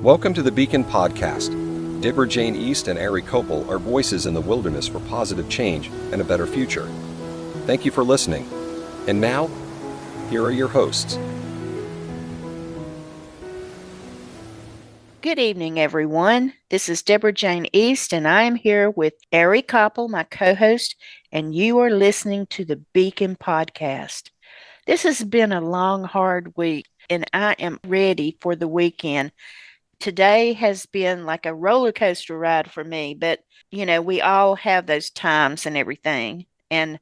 Welcome to the Beacon Podcast. Deborah Jane East and Ari Kopel are voices in the wilderness for positive change and a better future. Thank you for listening. And now, here are your hosts. Good evening, everyone. This is Deborah Jane East, and I am here with Ari Koppel, my co host, and you are listening to the Beacon Podcast. This has been a long, hard week, and I am ready for the weekend. Today has been like a roller coaster ride for me, but we all have those times and everything. And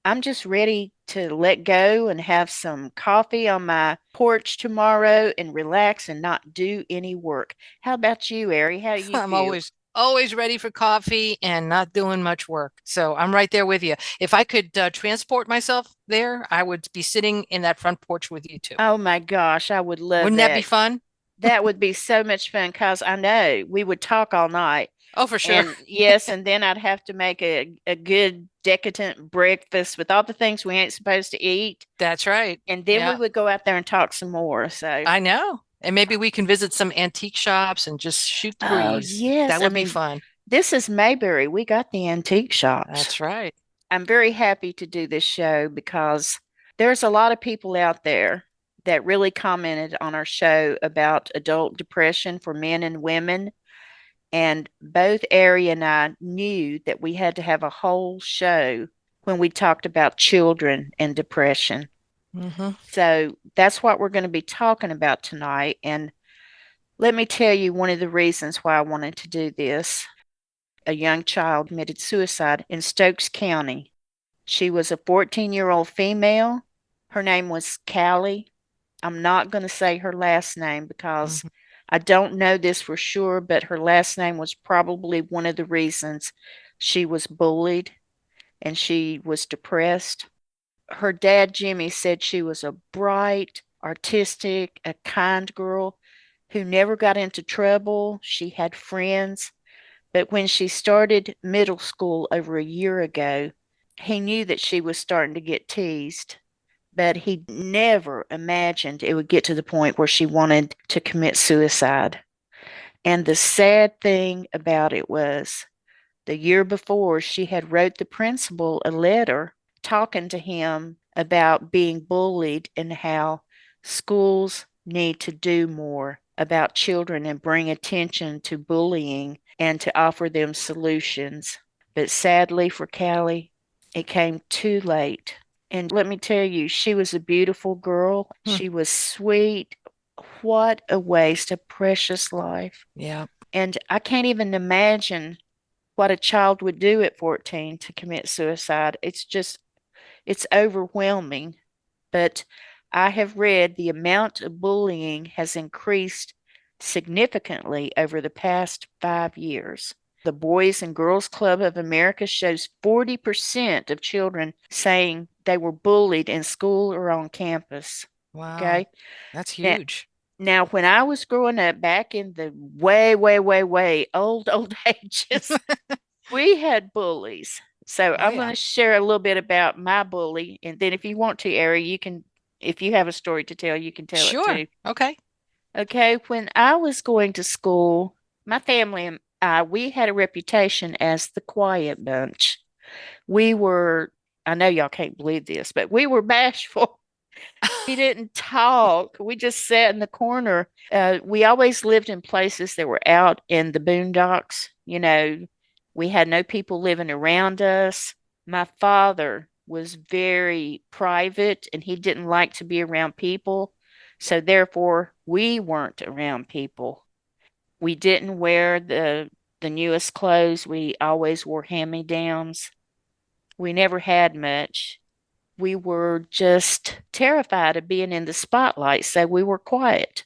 I'm just ready to let go and have some coffee on my porch tomorrow and relax and not do any work. How about you, Ari? How do you I'm feel? always ready for coffee and not doing much work. So I'm right there with you. If I could transport myself there, I would be sitting in that front porch with you too. Oh my gosh, I would love Wouldn't that be that. fun? That would be so much fun because I know we would talk all night. Oh, for sure. And yes, and then I'd have to make a good decadent breakfast with all the things we ain't supposed to eat. That's right. And then we Yeah, would go out there and talk some more. So, I know. And maybe we can visit some antique shops and just shoot the oh, breeze. yes. That I would be mean, fun. this is Mayberry. We got the antique shops. That's right. I'm very happy to do this show because there's a lot of people out there that really commented on our show about adult depression for men and women. And both Ari and I knew that we had to have a whole show when we talked about children and depression. Hmm. So that's what we're going to be talking about tonight. And let me tell you one of the reasons why I wanted to do this. A young child committed suicide in Stokes County. She was a 14-year-old female. Her name was Callie. I'm not going to say her last name because Hmm. I don't know this for sure, but her last name was probably one of the reasons she was bullied and she was depressed. Her dad, Jimmy, said she was a bright, artistic, a kind girl who never got into trouble. She had friends. But when she started middle school over a year ago, he knew that she was starting to get teased, but he never imagined it would get to the point where she wanted to commit suicide. And the sad thing about it was the year before she had wrote the principal a letter talking to him about being bullied and how schools need to do more about children and bring attention to bullying and to offer them solutions. But sadly for Callie, it came too late. And let me tell you, she was a beautiful girl. Hmm. She was sweet. What a waste, a precious life. Yeah. And I can't even imagine what a child would do at 14 to commit suicide. It's overwhelming. But I have read the amount of bullying has increased significantly over the past 5 years. The Boys and Girls Club of America shows 40% of children saying they were bullied in school or on campus. Wow. Okay. That's Now, huge. now, when I was growing up back in the way, way, way, way old ages, we had bullies. So Oh, I'm going yeah. to share a little bit about my bully. And then if you want to, Ari, you can, if you have a story to tell, you can tell it Sure. too. Okay. Okay. When I was going to school, my family and I, we had a reputation as the quiet bunch. We were, I know y'all can't believe this, but we were bashful. We didn't talk. We just sat in the corner. We always lived in places that were out in the boondocks. We had no people living around us. My father was very private and he didn't like to be around people. So, therefore, we weren't around people. We didn't wear the newest clothes. We always wore hand me downs. We never had much. We were just terrified of being in the spotlight, so we were quiet.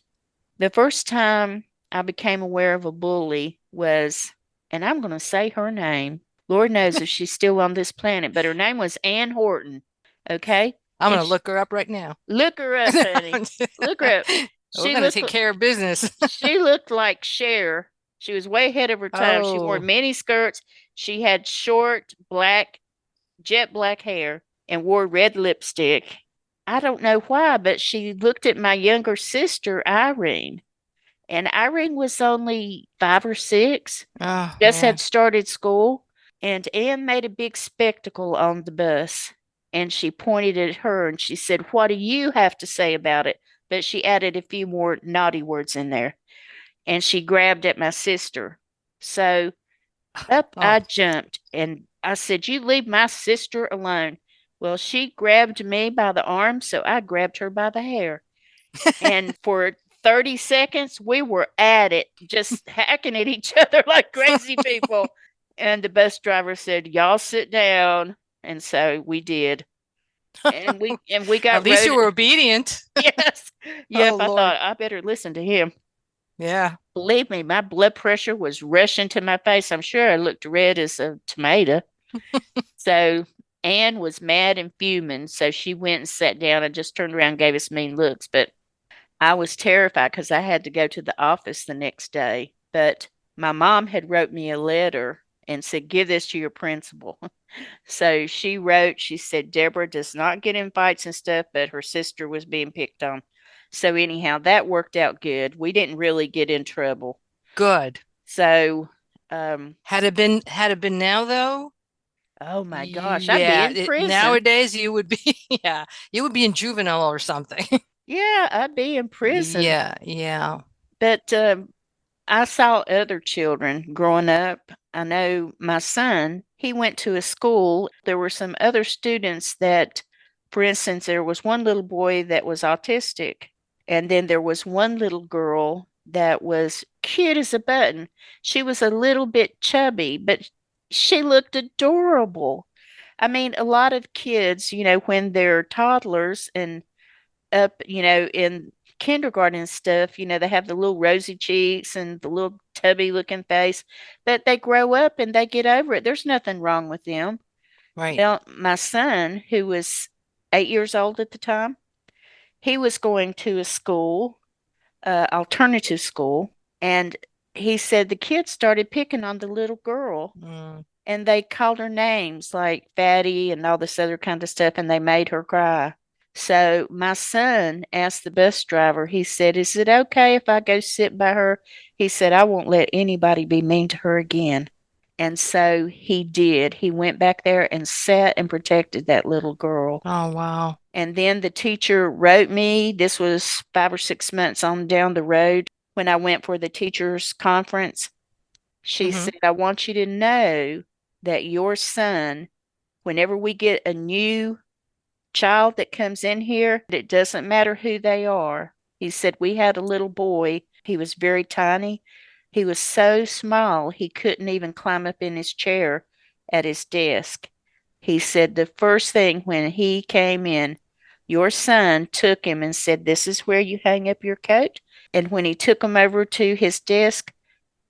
The first time I became aware of a bully was, and I'm going to say her name. Lord knows if she's still on this planet, but her name was Ann Horton. Okay. I'm And going to look her up right now. look her up, honey. Look her up. We're She going to looked, take care of business. she looked like Cher. She was way ahead of her time. She wore Oh, mini skirts. She had short, jet black hair and wore red lipstick. I don't know why, but she looked at my younger sister, Irene, And Irene was only 5 or 6, Oh, just had man. started school. And Anne made a big spectacle on the bus. And she pointed at her and she said, "What do you have to say about it?" But she added a few more naughty words in there. And she grabbed at my sister. So up I Oh, jumped and I said, "You leave my sister alone." Well, she grabbed me by the arm, so I grabbed her by the hair. And for 30 seconds, we were at it, just hacking at each other like crazy people. And the bus driver said, "Y'all sit down." And so we did. And we at got least you rode. were obedient. Yes. Oh, Yep, I Lord. thought I better listen to him. Yeah. Believe me, my blood pressure was rushing to my face. I'm sure I looked red as a tomato. So Anne was mad and fuming. So she went and sat down and just turned around and gave us mean looks. But I was terrified because I had to go to the office the next day. But my mom had wrote me a letter and said, "Give this to your principal." So she wrote, she said, "Deborah does not get in fights and stuff, but her sister was being picked on." So anyhow, that worked out good. We didn't really get in trouble. Good. So, um, Had it been now though, oh my gosh, I'd be yeah, in prison. nowadays you would be yeah, you would be in juvenile or something. Yeah, I'd be in prison. Yeah, yeah. But I saw other children growing up. I know my son, he went to a school. There were some other students that, for instance, there was one little boy that was autistic, and then there was one little girl that was cute as a button. She was a little bit chubby, but she looked adorable. I mean, a lot of kids, when they're toddlers and up, in kindergarten and stuff, they have the little rosy cheeks and the little tubby looking face, but they grow up and they get over it. There's nothing wrong with them. Right. Well, my son, who was 8 years old at the time, he was going to a school, alternative school, and he said the kids started picking on the little girl Mm, and they called her names like fatty and all this other kind of stuff, and they made her cry. So my son asked the bus driver, he said, "Is it okay if I go sit by her?" He said, "I won't let anybody be mean to her again." And so he did. He went back there and sat and protected that little girl. oh, wow. And then the teacher wrote me. This was 5 or 6 months on down the road when I went for the teachers' conference. She Hmm. said, "I want you to know that your son, whenever we get a new child that comes in here, it doesn't matter who they are." He said, "We had a little boy. He was very tiny. He was so small he couldn't even climb up in his chair at his desk." He said, "The first thing when he came in, your son took him and said, 'This is where you hang up your coat.' And when he took him over to his desk,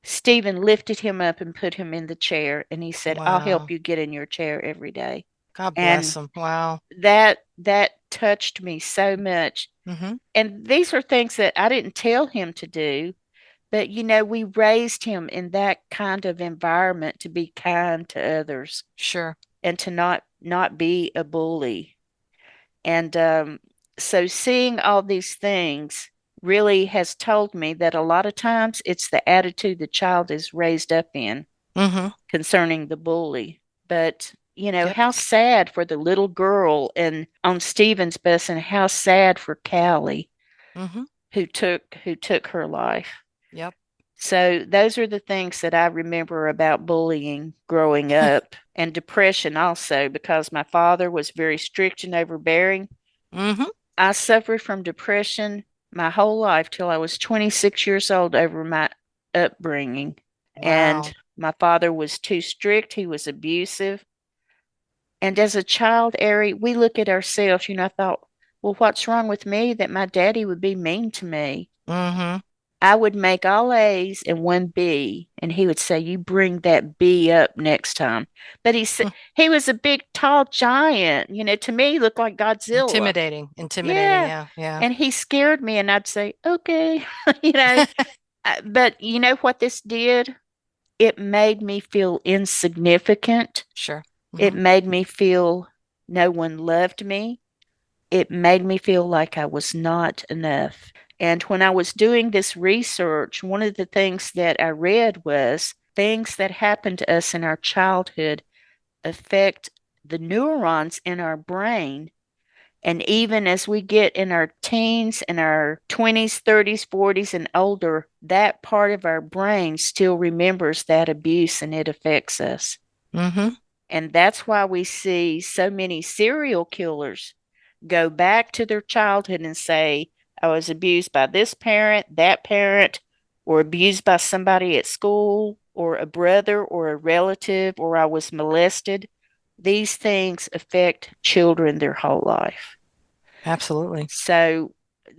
Stephen lifted him up and put him in the chair, and he said, 'I'll help Wow. you get in your chair every day.'" God bless And them. Wow. that touched me so much. Hmm. And these are things that I didn't tell him to do, but we raised him in that kind of environment to be kind to others Sure. and to not be a bully. And so seeing all these things really has told me that a lot of times it's the attitude the child is raised up in Hmm. concerning the bully. But Yep. how sad for the little girl and on Stephen's bus, and how sad for Callie Hmm. who took her life. Yep. So those are the things that I remember about bullying growing up, and depression also, because my father was very strict and overbearing. Hmm. I suffered from depression my whole life till I was 26 years old over my upbringing. And Wow. my father was too strict, he was abusive. And as a child, Ari, we look at ourselves, I thought, well, what's wrong with me that my daddy would be mean to me? Hmm. I would make all A's and one B, and he would say, "You bring that B up next time." But he was a big, tall giant. To me, he looked like Godzilla. Intimidating. Intimidating. Yeah. Yeah. Yeah. And he scared me, and I'd say, "Okay." you know, but you know what this did? It made me feel insignificant. Sure. It Hmm. made me feel no one loved me. It made me feel like I was not enough. And when I was doing this research, one of the things that I read was things that happen to us in our childhood affect the neurons in our brain. And even as we get in our teens and our 20s, 30s, 40s, and older, that part of our brain still remembers that abuse and it affects us. Mm-hmm. And that's why we see so many serial killers go back to their childhood and say, I was abused by this parent, or abused by somebody at school, or a brother, or a relative, or I was molested. These things affect children their whole life. Absolutely. So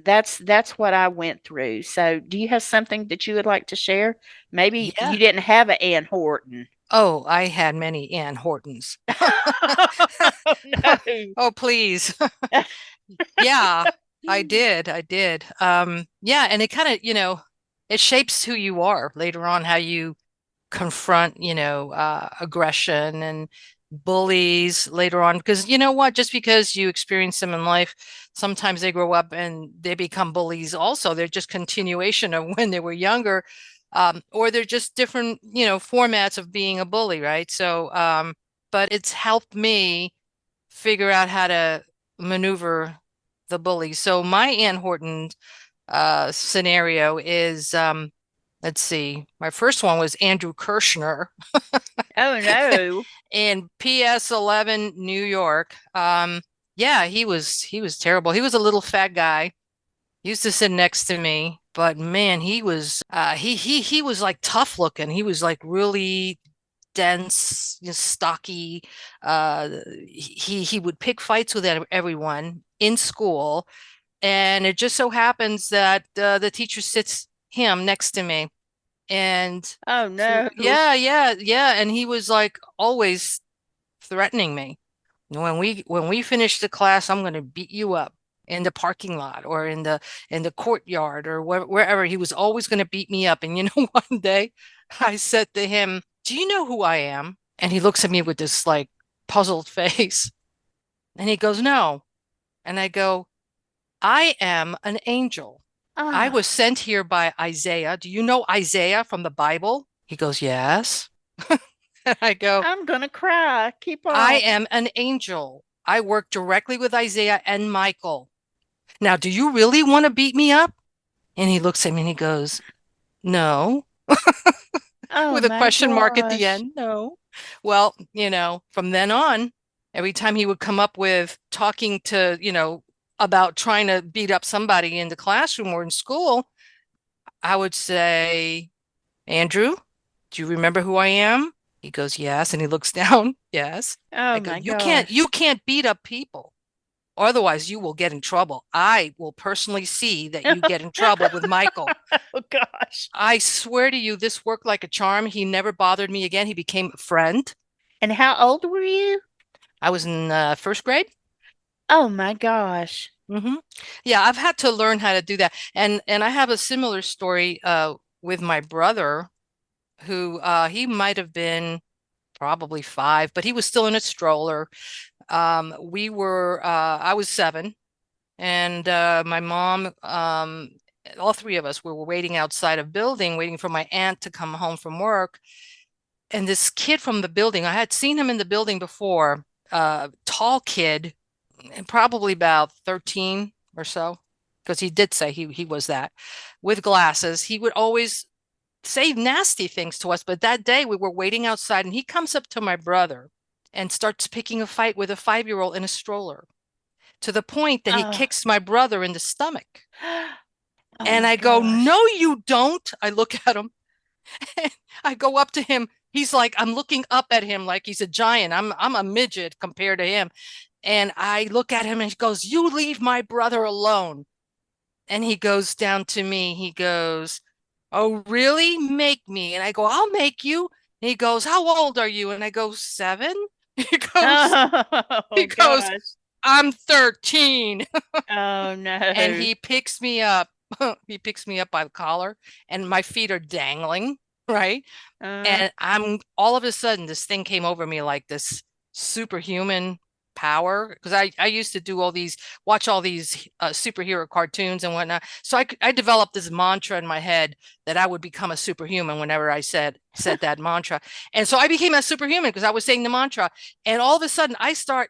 that's what I went through. So do you have something that you would like to share? Maybe Yeah. you didn't have an Ann Horton. Oh, I had many Ann Hortons. No. Oh, please. Yeah, I did. I did. Yeah, and it kind of, it shapes who you are later on, how you confront, aggression and bullies later on. Because you know what? Just because you experience them in life, sometimes they grow up and they become bullies also. They're just continuation of when they were younger, or they're just different, formats of being a bully, right? So, but it's helped me figure out how to maneuver the bully. So my Ann Horton scenario is let's see. My first one was Andrew Kirshner Oh no. in PS 11 New York. Yeah, he was terrible. He was a little fat guy. He used to sit next to me, but man, he was he was like tough looking. He was like really dense, stocky. He would pick fights with everyone in school, and it just so happens that the teacher sits him next to me, and Oh no. yeah, yeah, yeah, and he was like always threatening me. When we finish the class, I'm going to beat you up in the parking lot or in the courtyard or wherever. He was always going to beat me up. And one day I said to him, "Do you know who I am?" And he looks at me with this like puzzled face, and he goes, "No." And I go, "I am an angel. I Ah, was sent here by Isaiah. Do you know Isaiah from the Bible?" He goes, "Yes." And I go, I'm gonna cry. Keep "I on. am an angel. I work directly with Isaiah and Michael. Now, do you really want to beat me up?" And he looks at me and he goes, "No," Oh with a my question mark at the gosh. end. No. Well, from then on, every time he would come up with talking to, about trying to beat up somebody in the classroom or in school, I would say, "Andrew, do you remember who I am?" He goes, "Yes." And he looks down. "Yes." I Oh go, my "You can't, you gosh. can't beat up people. Otherwise, you will get in trouble. I will personally see that you get in trouble with Michael." Oh gosh. I swear to you, this worked like a charm. He never bothered me again. He became a friend. And how old were you? I was in first grade. Oh my gosh. hmm Yeah, I've had to learn how to do that. And I have a similar story with my brother, who he might have been probably 5, but he was still in a stroller. I was 7, and my mom, all three of us, we were waiting outside a building, waiting for my aunt to come home from work. And this kid from the building, I had seen him in the building before, tall kid, and probably about 13 or so, because he did say he was that, with glasses. He would always say nasty things to us, but that day we were waiting outside and he comes up to my brother and starts picking a fight with a 5-year-old in a stroller, to the point that he Oh. kicks my brother in the stomach. Oh And my I go, "No, gosh. you don't." I look at him and I go up to him. He's like, I'm looking up at him like he's a giant. I'm a midget compared to him. And I look at him and he goes, "You leave my brother alone." And he goes down to me. He goes, "Oh, really? Make me." And I go, "I'll make you." And he goes, "How old are you?" And I go, "7." He goes, he Oh goes, gosh. "I'm 13." Oh And no. he picks me up. He picks me up by the collar, and my feet are dangling, right? Uh, And I'm all of a sudden, this thing came over me like this superhuman power, because I used to watch all these superhero cartoons and whatnot. So I developed this mantra in my head that I would become a superhuman whenever I said that mantra. And so I became a superhuman because I was saying the mantra. And all of a sudden I start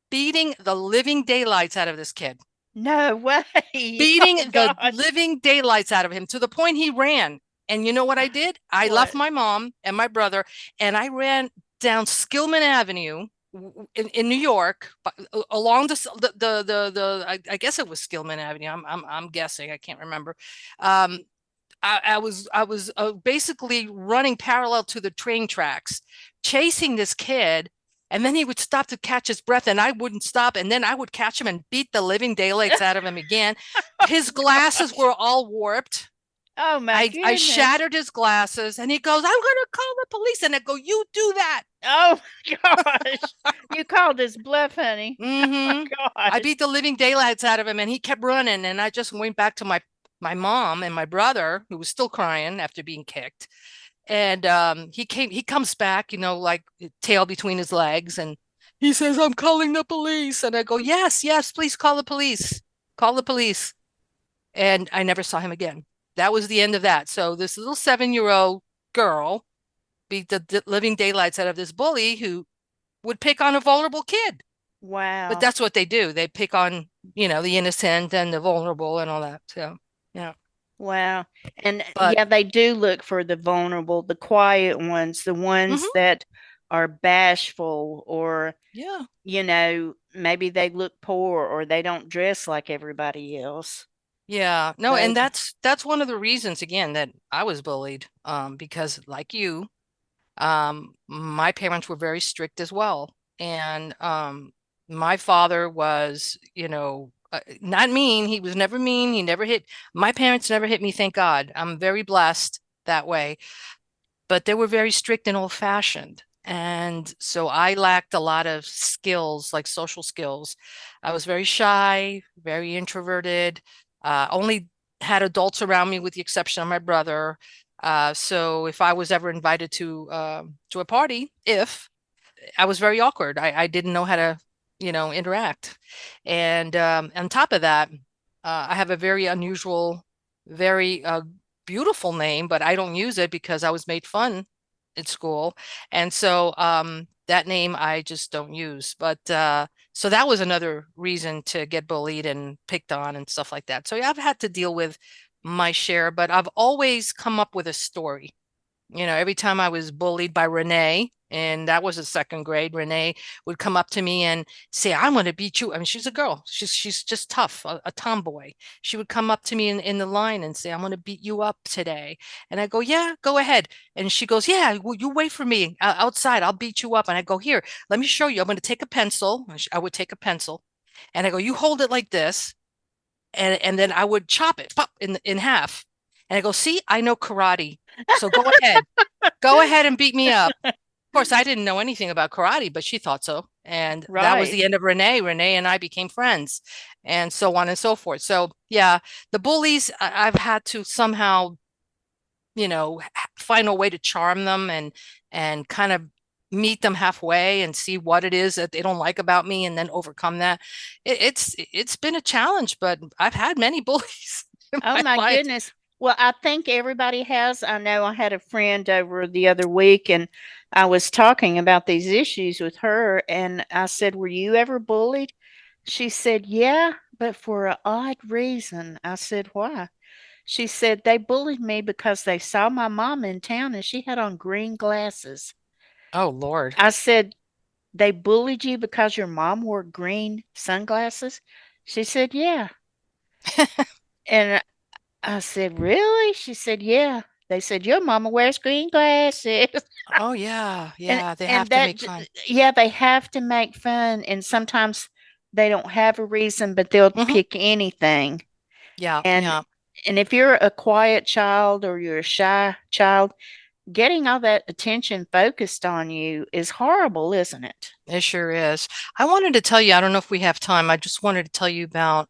beating the living daylights out of this kid, No way. beating Oh the gosh. living daylights out of him to the point he ran. And you know what I did? I left What? my mom and my brother, and I ran down Skillman Avenue in New York, along I guess it was Skillman Avenue. I'm guessing. I can't remember. Um, I was basically running parallel to the train tracks, chasing this kid, and then he would stop to catch his breath, and I wouldn't stop, and then I would catch him and beat the living daylights out of him again. His glasses Gosh. were all warped. Oh my I goodness. shattered his glasses, and he goes, "I'm gonna call the police," and I go, "You do that." Oh my gosh. You called his bluff, honey. Oh Mm-hmm. I gosh. beat the living daylights out of him, and he kept running, and I just went back to my mom and my brother, who was still crying after being kicked. And he comes back, like tail between his legs, and he says, "I'm calling the police." And I go, "Yes, yes, please call the police. Call the police." And I never saw him again. That was the end of that. So this little 7-year-old girl beat the living daylights out of this bully who would pick on a vulnerable kid. But Wow. that's what they do. They pick on, the innocent and the vulnerable and all that. So, yeah. Wow. And But yeah, they do look for the vulnerable, the quiet ones, the ones mhm, that are bashful or, yeah. maybe they look poor or they don't dress like everybody else. Yeah, no, and But that's one of the reasons again that I was bullied, because like you, my parents were very strict as well. And my father was, not mean. He was never mean. He never hit. My parents never hit me, thank God. I'm very blessed that way. But they were very strict and old-fashioned. And so I lacked a lot of skills, like social skills. I was very shy, very introverted, only had adults around me with the exception of my brother. So if I was ever invited to a party, if I was very awkward, I didn't know how to, interact. And on top of that, I have a very unusual, very beautiful name, but I don't use it because I was made fun at school. And so that name I just don't use. But so that was another reason to get bullied and picked on and stuff like that. So yeah, I've had to deal with my share, but I've always come up with a story. Every time I was bullied by Renee, and that was in second grade, Renee would come up to me and say, "I'm going to beat you." I mean, she's a girl. She's just tough, a tomboy. She would come up to me in the line and say, "I'm going to beat you up today." And I go, "Yeah, go ahead." And she goes, "Yeah, well, you wait for me outside. I'll beat you up." And I go, "Here, let me show you. I'm going to take a pencil." And I would take a pencil, and I go, "You hold it like this." And then I would chop it pop in half. And I go, "See, I know karate. So go ahead. Go ahead and beat me up." Of course, I didn't know anything about karate, but she thought so. And that was right. the end of Renee. Renee and I became friends, and so on and so forth. So, yeah, the bullies, I've had to somehow, find a way to charm them and kind of meet them halfway and see what it is that they don't like about me and then overcome that. It's been a challenge, but I've had many bullies in Oh my my life. goodness. Well, I think everybody has. I know I had a friend over the other week and I was talking about these issues with her and I said, "Were you ever bullied?" She said, "Yeah, but for an odd reason." I said, "Why?" She said, "They bullied me because they saw my mom in town and she had on green glasses." Oh, Lord. I said, "They bullied you because your mom wore green sunglasses?" She said, "Yeah." And I said, "Really?" She said, "Yeah." They said, "Your mama wears green glasses." Oh, yeah. And Yeah. They have and to make fun. yeah, they have to make fun and sometimes they don't have a reason, but they'll Hmm. pick anything. Yeah. And Yeah. and if you're a quiet child or you're a shy child, getting all that attention focused on you is horrible, isn't it? It sure is. I wanted to tell you, I don't know if we have time. I just wanted to tell you about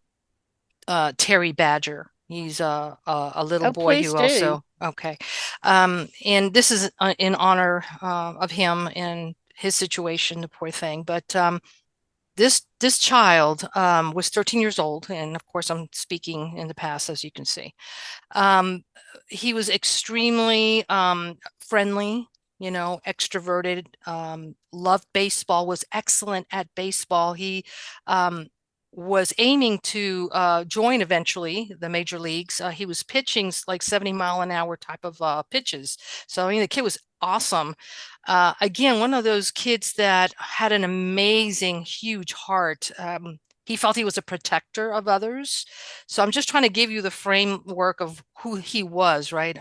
Terry Badger. He's a little Oh, boy please who do. also, okay. And this is in honor of him and his situation, the poor thing. But this child was 13 years old, and of course I'm speaking in the past, as you can see. Um, he was extremely friendly, extroverted, loved baseball, was excellent at baseball. He um, was aiming to join eventually the major leagues. He was pitching like 70-mile-an-hour type of pitches. So, I mean, the kid was awesome. Again, one of those kids that had an amazing, huge heart. He felt he was a protector of others. So I'm just trying to give you the framework of who he was, right?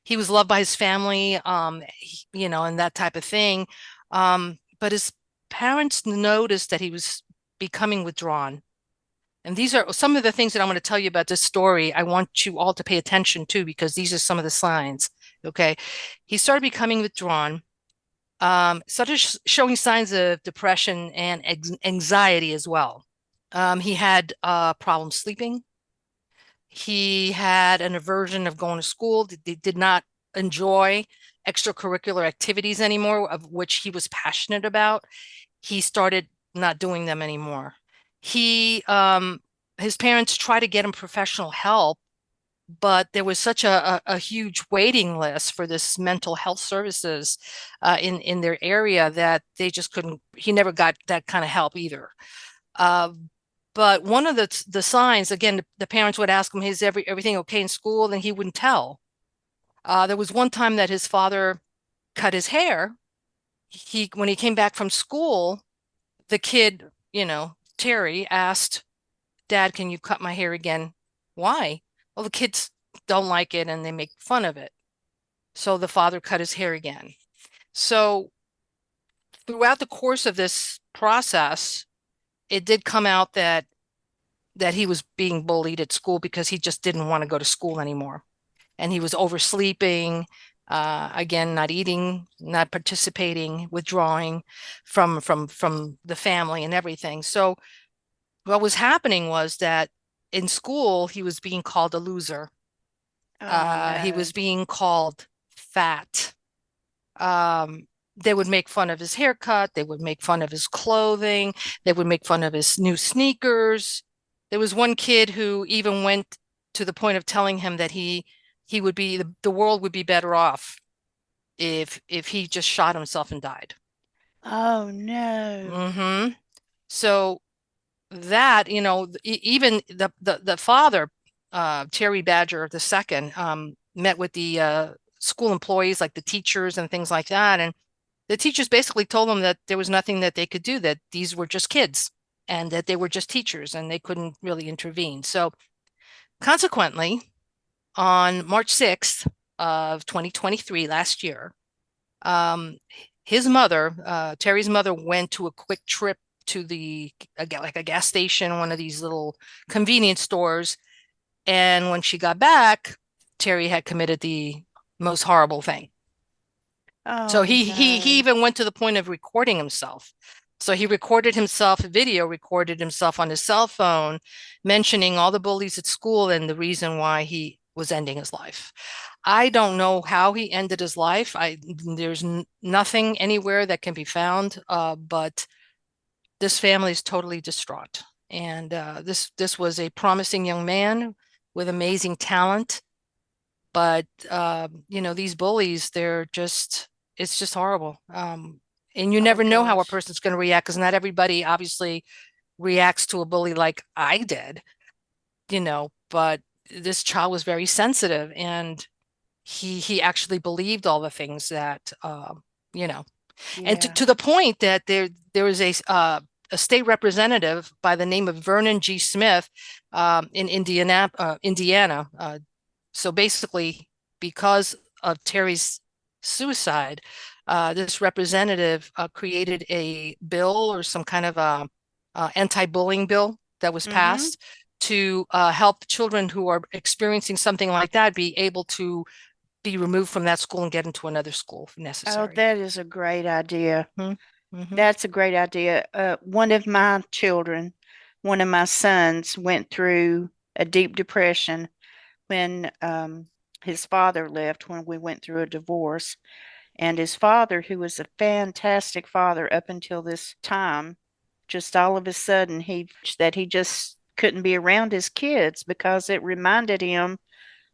He was loved by his family, and that type of thing. But his parents noticed that he was becoming withdrawn. And these are some of the things that I'm going to tell you about this story. I want you all to pay attention to because these are some of the signs. Okay. He started becoming withdrawn, started showing signs of depression and anxiety as well. He had problems sleeping. He had an aversion of going to school. He did not enjoy extracurricular activities anymore, of which he was passionate about. He started not doing them anymore. His parents tried to get him professional help, but there was such a huge waiting list for this mental health services in their area that they just couldn't. He never got that kind of help either. Uh, but one of the signs, again, the parents would ask him, "Is everything okay in school?" And he wouldn't tell. There was one time that his father cut his hair. When he came back from school, the kid, Terry, asked, "Dad, can you cut my hair again?" Why? Well, the kids don't like it and they make fun of it. So the father cut his hair again. So throughout the course of this process, it did come out that he was being bullied at school because he just didn't want to go to school anymore. And he was oversleeping, again, not eating, not participating, withdrawing from the family and everything. So what was happening was that in school, he was being called a loser. Oh He no. was being called fat. Um, they would make fun of his haircut. They would make fun of his clothing. They would make fun of his new sneakers. There was one kid who even went to the point of telling him that he would be the world would be better off if he just shot himself and died. Oh no. Hmm. So that, even the father, Terry Badger the second, met with the school employees, like the teachers and things like that, and the teachers basically told them that there was nothing that they could do, that these were just kids and that they were just teachers and they couldn't really intervene. So consequently, on March 6th of 2023, last year, um, his mother, Terry's mother, went to a quick trip to like a gas station, one of these little convenience stores. And when she got back, Terry had committed the most horrible thing. So Oh he no. even went to the point of recording himself. So he recorded himself, video recorded himself on his cell phone, mentioning all the bullies at school and the reason why he was ending his life. I don't know how he ended his life. There's nothing anywhere that can be found, but this family is totally distraught. And this was a promising young man with amazing talent, but these bullies, it's just horrible. And you Oh never know how a gosh. person's going to react because not everybody obviously reacts to a bully like I did, but this child was very sensitive and he actually believed all the things that you know and Yeah. to the point that there was a state representative by the name of Vernon G. Smith, in Indiana. So basically, because of Terry's suicide, this representative created a bill or some kind of anti-bullying bill that was Mm-hmm. passed to help children who are experiencing something like that be able to be removed from that school and get into another school if Oh, necessary. that is a great idea. Hmm. Hmm. That's a great idea. One of my children, one of my sons, went through a deep depression when his father left, when we went through a divorce. And his father, who was a fantastic father up until this time, just all of a sudden he just couldn't be around his kids because it reminded him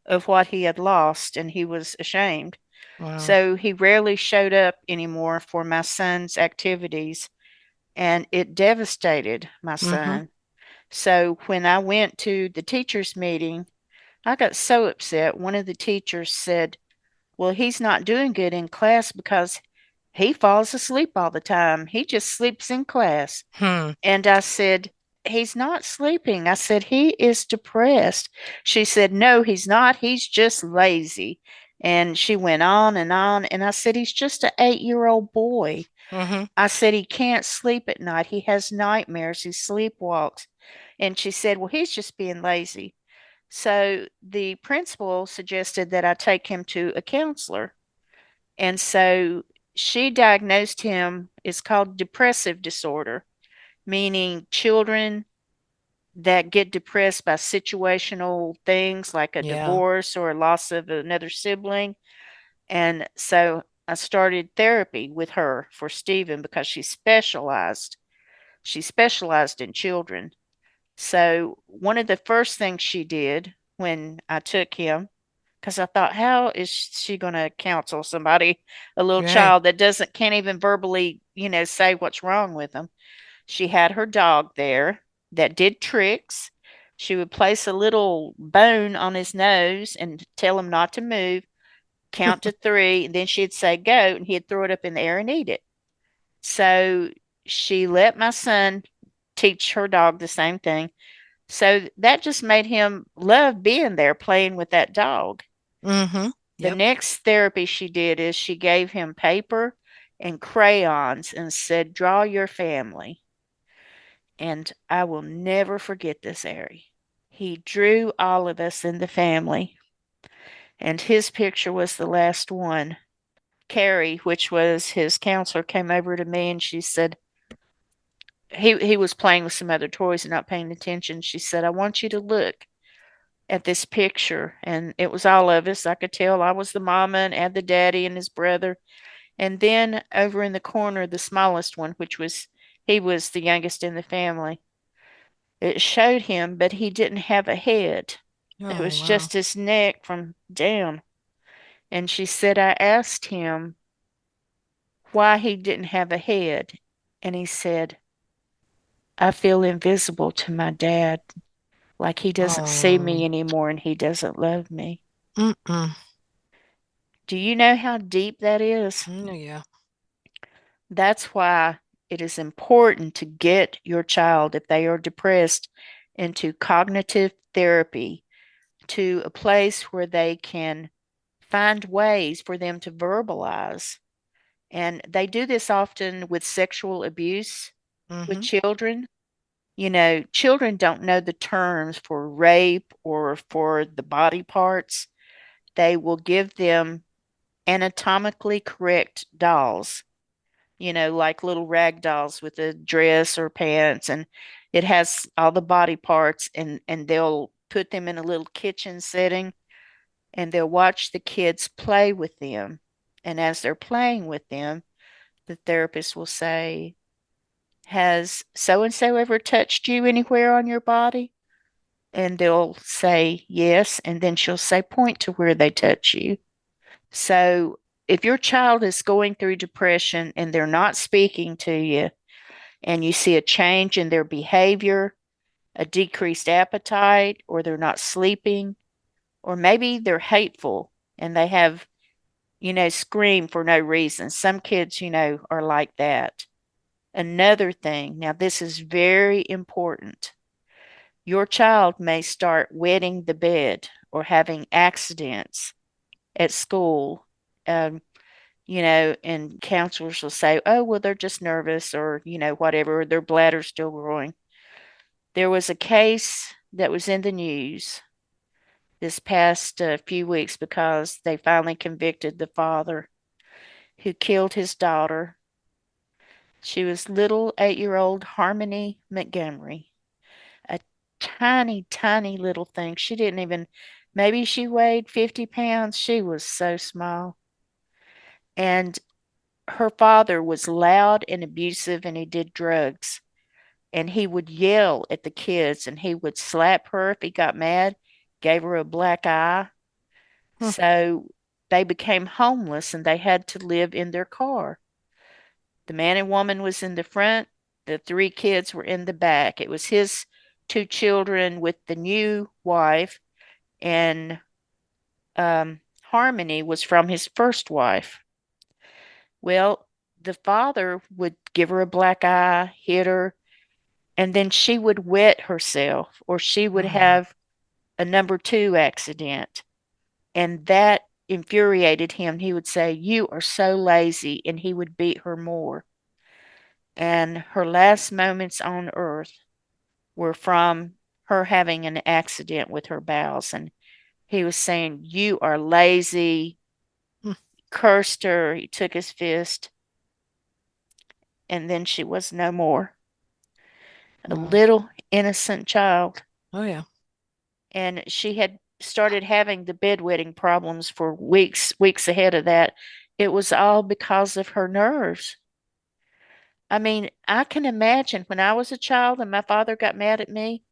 of what he had lost and he was ashamed. Wow. So he rarely showed up anymore for my son's activities, and it devastated my Mm-hmm. son. So when I went to the teachers' meeting, I got so upset. One of the teachers said, "Well, he's not doing good in class because he falls asleep all the time. He just sleeps in class." Hmm. And I said, "He's not sleeping." I said, "He is depressed." She said, "No, he's not. He's just lazy." And she went on and on. And I said, "He's just an 8-year-old boy." Mm-hmm. I said, "He can't sleep at night. He has nightmares. He sleepwalks." And she said, "Well, he's just being lazy." So the principal suggested that I take him to a counselor. And so she diagnosed him, it's called depressive disorder, meaning children that get depressed by situational things like a Yeah. divorce or a loss of another sibling. And so I started therapy with her for Stephen because she specialized. She specialized in children. So one of the first things she did when I took him, because I thought, how is she going to counsel somebody, a little Right. child that doesn't can't even verbally, say what's wrong with them? She had her dog there that did tricks. She would place a little bone on his nose and tell him not to move, count to three, and then she'd say go, and he'd throw it up in the air and eat it. So she let my son teach her dog the same thing. So that just made him love being there playing with that dog. Mm-hmm. The Yep. next therapy she did is she gave him paper and crayons and said, "Draw your family." And I will never forget this, Ari. He drew all of us in the family, and his picture was the last one. Carrie, which was his counselor, came over to me and she said, he was playing with some other toys and not paying attention. She said, "I want you to look at this picture." And it was all of us. I could tell I was the mama and the daddy and his brother. And then over in the corner, the smallest one, which was he was the youngest in the family. It showed him, but he didn't have a head. It Oh, was wow. just his neck from down. And she said, I asked him why he didn't have a head. And he said, "I feel invisible to my dad, like he doesn't see me Oh. anymore and he doesn't love me." Mm-mm. Do you know how deep that is? Mm, yeah. That's why it is important to get your child, if they are depressed, into cognitive therapy, to a place where they can find ways for them to verbalize. And they do this often with sexual abuse with Mm-hmm. children. Children don't know the terms for rape or for the body parts. They will give them anatomically correct dolls, like little rag dolls with a dress or pants, and it has all the body parts, and they'll put them in a little kitchen setting and they'll watch the kids play with them. And as they're playing with them, the therapist will say, "Has so and so ever touched you anywhere on your body?" And they'll say, "Yes." And then she'll say, "Point to where they touch you." So if your child is going through depression and they're not speaking to you, and you see a change in their behavior, a decreased appetite, or they're not sleeping, or maybe they're hateful and they have, scream for no reason. Some kids, are like that. Another thing, now this is very important. Your child may start wetting the bed or having accidents at school. Um, and counselors will say, "Oh, well, they're just nervous," or, whatever, their bladder's still growing. There was a case that was in the news this past few weeks because they finally convicted the father who killed his daughter. She was little 8-year-old Harmony Montgomery, a tiny, tiny little thing. She didn't even, maybe she weighed 50 pounds. She was so small. And her father was loud and abusive and he did drugs. and he would yell at the kids, and he would slap her if he got mad, gave her a black eye. Hmm. So they became homeless and they had to live in their car. The man and woman was in the front, the three kids were in the back. It was his two children with the new wife, and Harmony was from his first wife. Well, the father would give her a black eye, hit her, and then she would wet herself or she would Oh. have a number two accident. And that infuriated him. He would say, "You are so lazy," and he would beat her more. And her last moments on earth were from her having an accident with her bowels. And he was saying, "You are lazy," Hmm. cursed her. He took his fist, and then she was no more. A Wow. little innocent child. Oh yeah. And she had started having the bedwetting problems for weeks ahead of that. It was all because of her nerves. I mean, I can imagine when I was a child and my father got mad at me,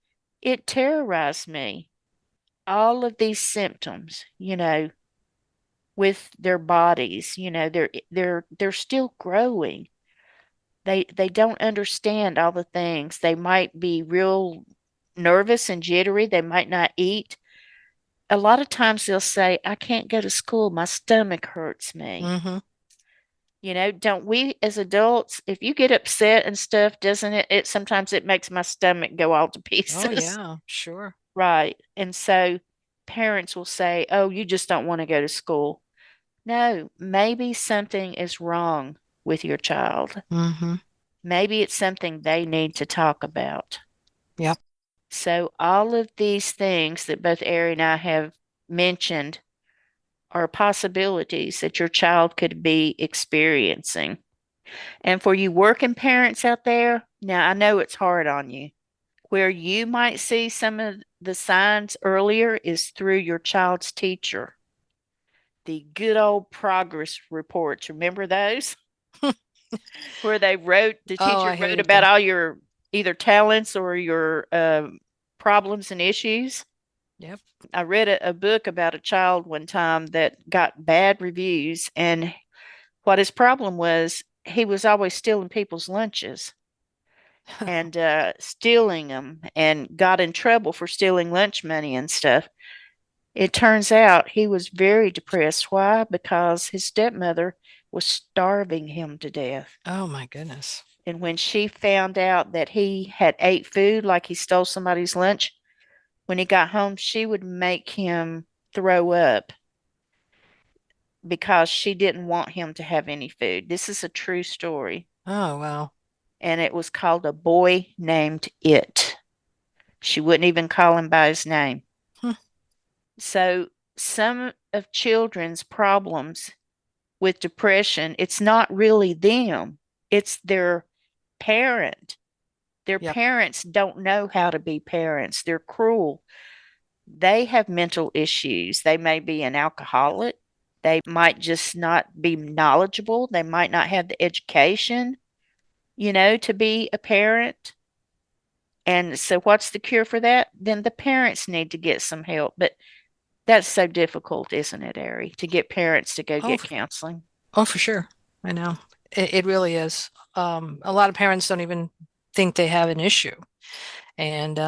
it terrorized me. All of these symptoms, with their bodies, they're still growing. They don't understand all the things. They might be real nervous and jittery. They might not eat. A lot of times they'll say, "I can't go to school. My stomach hurts me." Mm-hmm. Don't we as adults, if you get upset and stuff, doesn't it sometimes it makes my stomach go all to Oh pieces. yeah, sure. Right. And so parents will say, "Oh, you just don't want to go to school." No, maybe something is wrong with your child. Mm-hmm. Maybe it's something they need to talk about. Yep. So all of these things that both Ari and I have mentioned are possibilities that your child could be experiencing. And for you working parents out there, now I know it's hard on you. Where you might see some of the signs earlier is through your child's teacher. The good old progress reports. Remember those? Where the Oh, teacher I wrote hated about them. all your either talents or your problems and issues. Yep. I read a book about a child one time that got bad reviews, and what his problem was, he was always stealing people's lunches and stealing them and got in trouble for stealing lunch money and stuff. It turns out he was very depressed. Why? Because his stepmother was starving him to death. Oh my goodness. And when she found out that he had ate food, like he stole somebody's lunch, when he got home, she would make him throw up because she didn't want him to have any food. This is a true story. Oh wow. And it was called A Boy Named It. She wouldn't even call him by his name. Hmm. So, some of children's problems with depression, it's not really them, it's their parent. Their Yep. parents don't know how to be parents. They're cruel. They have mental issues. They may be an alcoholic. They might just not be knowledgeable. They might not have the education, to be a parent. And so, what's the cure for that? Then the parents need to get some help. But that's so difficult, isn't it, Ari, to get parents to go Oh, get counseling? oh, for sure. I know. It really is. A lot of parents don't even think they have an issue. And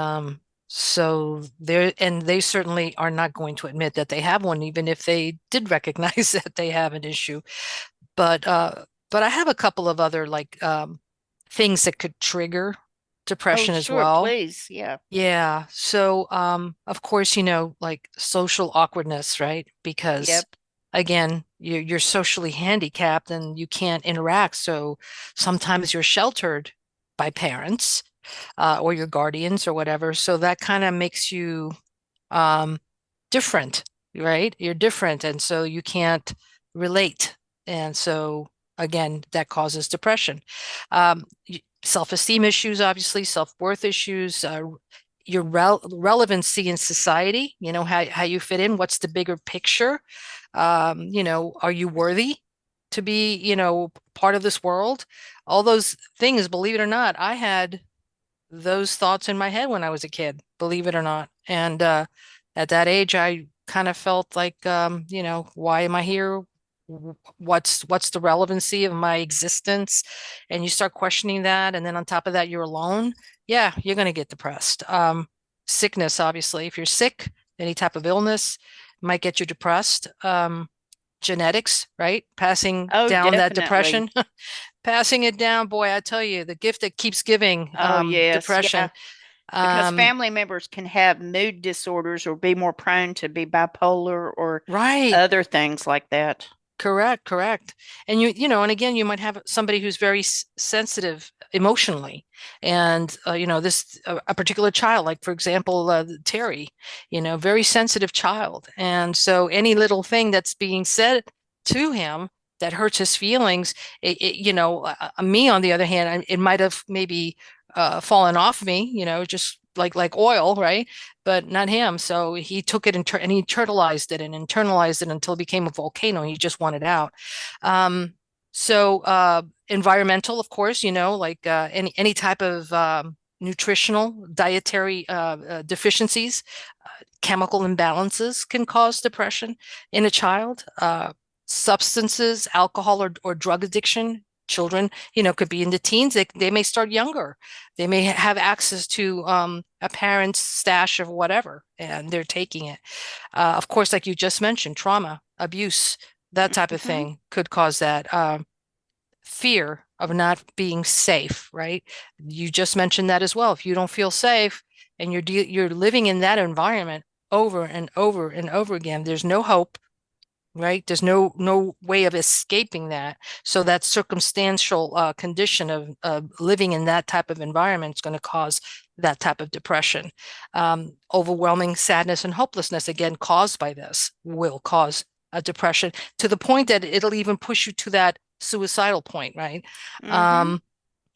so they certainly are not going to admit that they have one, even if they did recognize that they have an issue. But I have a couple of other like things that could trigger Oh, depression as sure, well. please. Yeah. Yeah. So, of course, like social awkwardness, right? Because Yep. again, you're socially handicapped and you can't interact. So sometimes you're sheltered by parents, or your guardians or whatever. So that kind of makes you, um, different, right? You're different. And so you can't relate. And so again, that causes depression. Self-esteem issues, obviously, self-worth issues, your relevancy in society, how you fit in, what's the bigger picture? Are you worthy to be, part of this world? All those things, believe it or not, I had those thoughts in my head when I was a kid, believe it or not. And at that age, I kind of felt like, why am I here? What's the relevancy of my existence? And you start questioning that, and then on top of that, you're alone. Yeah, you're going to get depressed. Sickness, obviously, if you're sick, any type of illness might get you depressed. Genetics, right? Passing Oh, down that definitely. depression. Passing it down, boy, I tell you, the gift that keeps giving, Oh, yes. depression. Yeah. Because Um, family members can have mood disorders or be more prone to be bipolar or right. other things like that. Correct, correct. And and again, you might have somebody who's very sensitive emotionally. And, this, a particular child, like, for example, Terry, very sensitive child. And so any little thing that's being said to him that hurts his feelings, me, on the other hand, it might have maybe fallen off me, just like oil, right? But not him. So he took it and he internalized it until it became a volcano. He just wanted out. Um, so environmental, of course, like any type of nutritional, dietary deficiencies, chemical imbalances can cause depression in a child. Substances, alcohol or drug addiction. Children, could be in the teens. They may start younger. They may have access to a parent's stash of whatever, and they're taking it. Of course, like you just mentioned, trauma, abuse, that type of Hmm. thing could cause that. Fear of not being safe, right? You just mentioned that as well. If you don't feel safe and you're living in that environment over and over and over again, there's no hope, right? There's no way of escaping that. So that circumstantial condition of living in that type of environment is going to cause that type of depression. Overwhelming sadness and hopelessness, again, caused by this, will cause a depression to the point that it'll even push you to that suicidal point, right? Hmm. Um,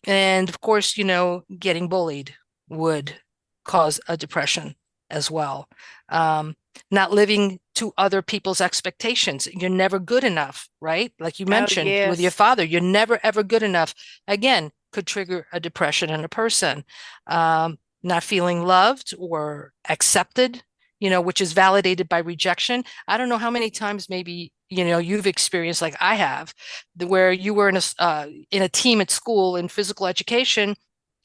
and of course, getting bullied would cause a depression as well. Um, Not living to other people's expectations. You're never good enough, right? Like you Oh, mentioned with your yes. father, you're never ever good enough. Again, could trigger a depression in a person. Not feeling loved or accepted, which is validated by rejection. I don't know how many times maybe, you've experienced like I have, where you were in a team at school in physical education,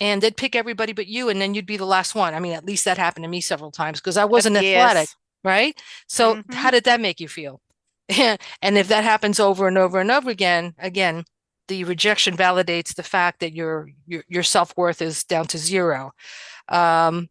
and they'd pick everybody but you, and then you'd be the last one. I mean, at least that happened to me several times because I Oh, wasn't athletic, yes. right? So Hmm. how did that make you feel? And if that happens over and over and over again, the rejection validates the fact that your self-worth is down to zero. Um,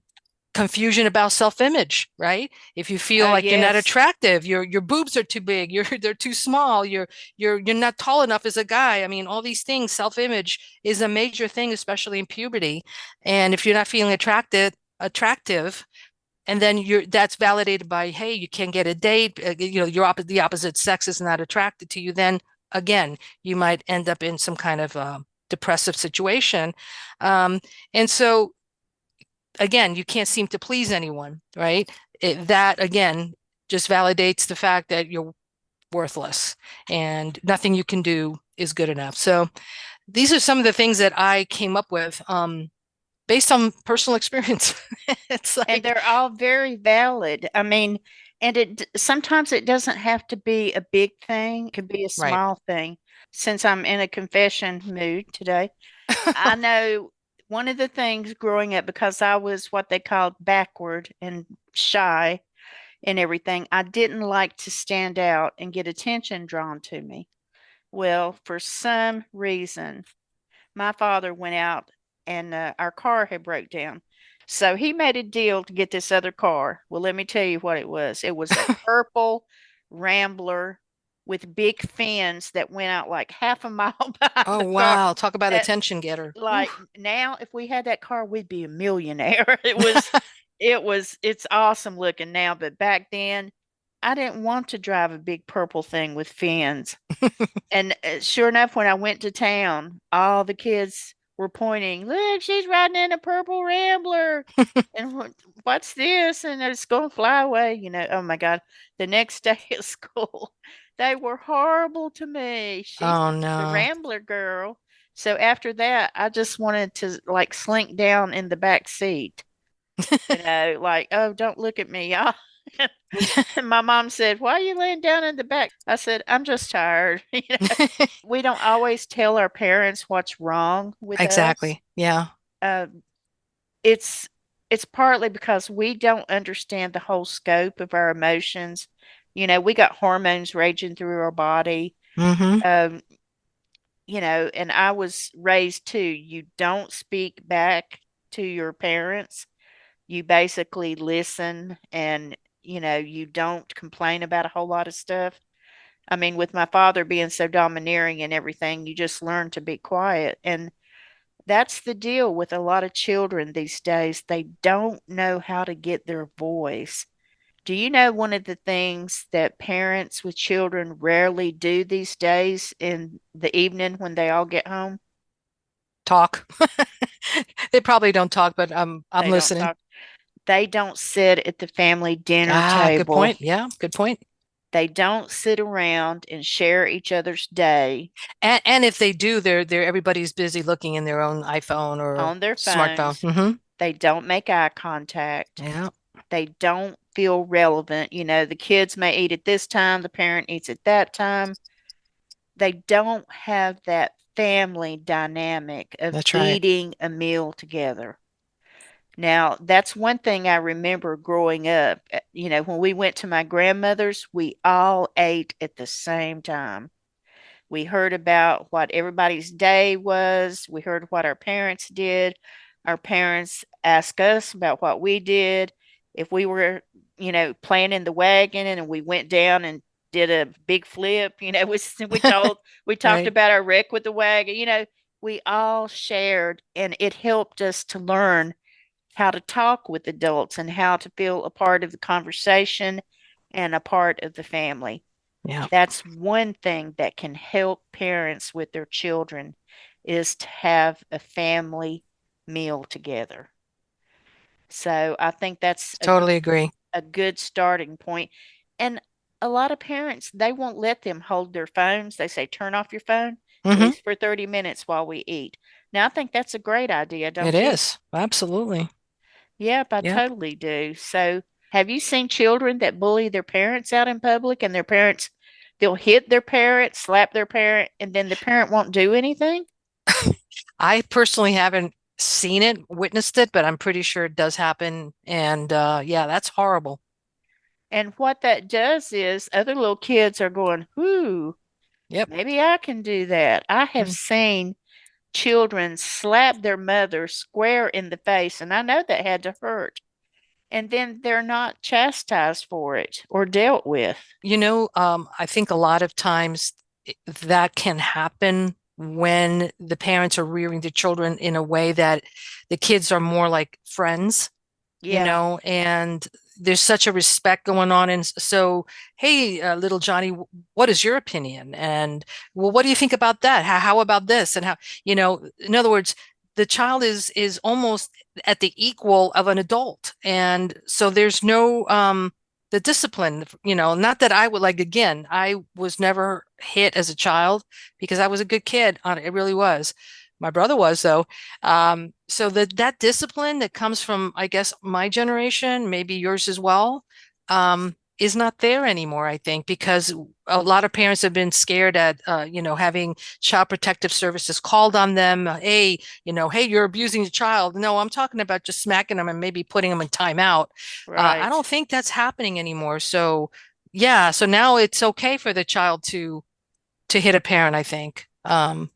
Confusion about self-image, right? If you feel Oh, like you're not yes. attractive, your boobs are too big, they're too small, you're not tall enough as a guy. I mean, all these things, self-image is a major thing, especially in puberty. And if you're not feeling attractive, and then that's validated by, hey, you can't get a date, the opposite sex is not attracted to you, then again, you might end up in some kind of depressive situation. Um, and so again, you can't seem to please anyone, right? That again just validates the fact that you're worthless and nothing you can do is good enough. So these are some of the things that I came up with based on personal experience. It's And like, they're all very valid. I mean, and sometimes it doesn't have to be a big thing, it could be a right. small thing. Since I'm in a confession mood today, I know one of the things growing up, because I was what they called backward and shy and everything, I didn't like to stand out and get attention drawn to me. Well, for some reason, my father went out and our car had broke down. So he made a deal to get this other car. Well, let me tell you what it was. It was a purple Rambler with big fins that went out like half a mile behind Oh the car. wow, talk about That attention getter. like Oof. now if we had that car, we'd be a millionaire. It's awesome looking now, but back then I didn't want to drive a big purple thing with fins. And sure enough, when I went to town, all the kids were pointing, look, she's riding in a purple Rambler. And what's this? And it's going to fly away. Oh my God. The next day at school, they were horrible to me. She's Oh the no. Rambler girl. So after that, I just wanted to like slink down in the back seat, like, oh, don't look at me, y'all. And my mom said, why are you laying down in the back? I said, I'm just tired. We don't always tell our parents what's wrong with us. Exactly. Yeah. Uh, it's it's partly because we don't understand the whole scope of our emotions. We got hormones raging through our body. Hmm. Um, and I was raised too. You don't speak back to your parents. You basically listen and, you don't complain about a whole lot of stuff. I mean, with my father being so domineering and everything, you just learn to be quiet. And that's the deal with a lot of children these days. They don't know how to get their voice. Do you know one of the things that parents with children rarely do these days in the evening when they all get home? Talk. They probably don't talk, but I'm They don't listening. talk. They don't sit at the family dinner Ah, good table. point. Yeah, good point. They don't sit around and share each other's day And if they do, they're everybody's busy looking in their own iPhone or on their smartphone. phones. They don't make eye contact. Yeah, They don't feel relevant. The kids may eat at this time, the parent eats at that time. They don't have that family dynamic of that's right. eating a meal together. Now, that's one thing I remember growing up. When we went to my grandmother's, we all ate at the same time. We heard about what everybody's day was. We heard what our parents did. Our parents asked us about what we did. If we were, playing in the wagon and we went down and did a big flip, we talked Right. about our wreck with the wagon. We all shared, and it helped us to learn how to talk with adults and how to feel a part of the conversation and a part of the family. Yeah, That's one thing that can help parents with their children is to have a family meal together. So I think that's totally agree. a good starting point. And a lot of parents, they won't let them hold their phones. They say, turn off your phone, at Hmm. least for 30 minutes while we eat. Now, I think that's a great idea, It don't you? is. Absolutely. Yep, I Yep. totally do. So, have you seen children that bully their parents out in public and their parents, they'll hit their parent, slap their parent, and then the parent won't do anything? I personally haven't seen it, witnessed it, but I'm pretty sure it does happen. And yeah, that's horrible. And what that does is other little kids are going, "Whoo, Yep. maybe I can do that." I have Mm. seen children slap their mother square in the face, and I know that had to hurt. And then they're not chastised for it or dealt with. I think a lot of times that can happen when the parents are rearing the children in a way that the kids are more like friends, Yeah, and there's such a respect going on. And so, hey, little Johnny, what is your opinion? And well, what do you think about that? How about this? And in other words, the child is almost at the equal of an adult. And so there's no the discipline, not that I would like, again, I was never hit as a child because I was a good kid. It really was. My brother was though. So that discipline that comes from, I guess, my generation, maybe yours as well, is not there anymore, I think, because a lot of parents have been scared at, having child protective services called on them. Hey, you're abusing the child. No, I'm talking about just smacking them and maybe putting them in timeout. I right. don't think that's happening anymore. So, yeah, so now it's okay for the child to hit a parent, I think, and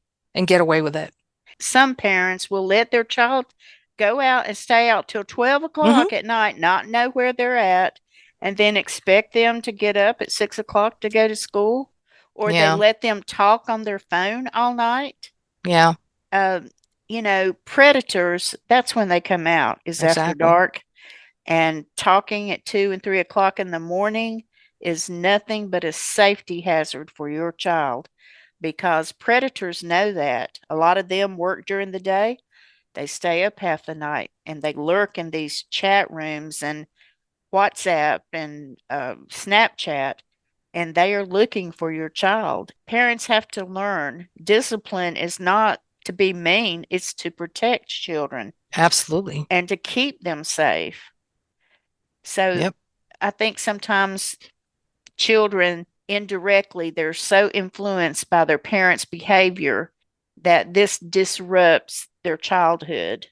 get away with it. Some parents will let their child go out and stay out till 12 Hmm. o'clock at night, not know where they're at, and then expect them to get up at 6 o'clock to go to school, or they Yeah, let them talk on their phone all night. yeah, Um, Predators, that's when they come out, is after exactly. dark. And talking at 2 and 3 o'clock in the morning is nothing but a safety hazard for your child because predators know that. A lot of them work during the day, they stay up half the night, and they lurk in these chat rooms and WhatsApp and Snapchat, and they are looking for your child. Parents have to learn discipline is not to be mean. It's to protect children Absolutely. and to keep them safe. So Yep. I think sometimes children indirectly, they're so influenced by their parents' behavior that this disrupts their childhood.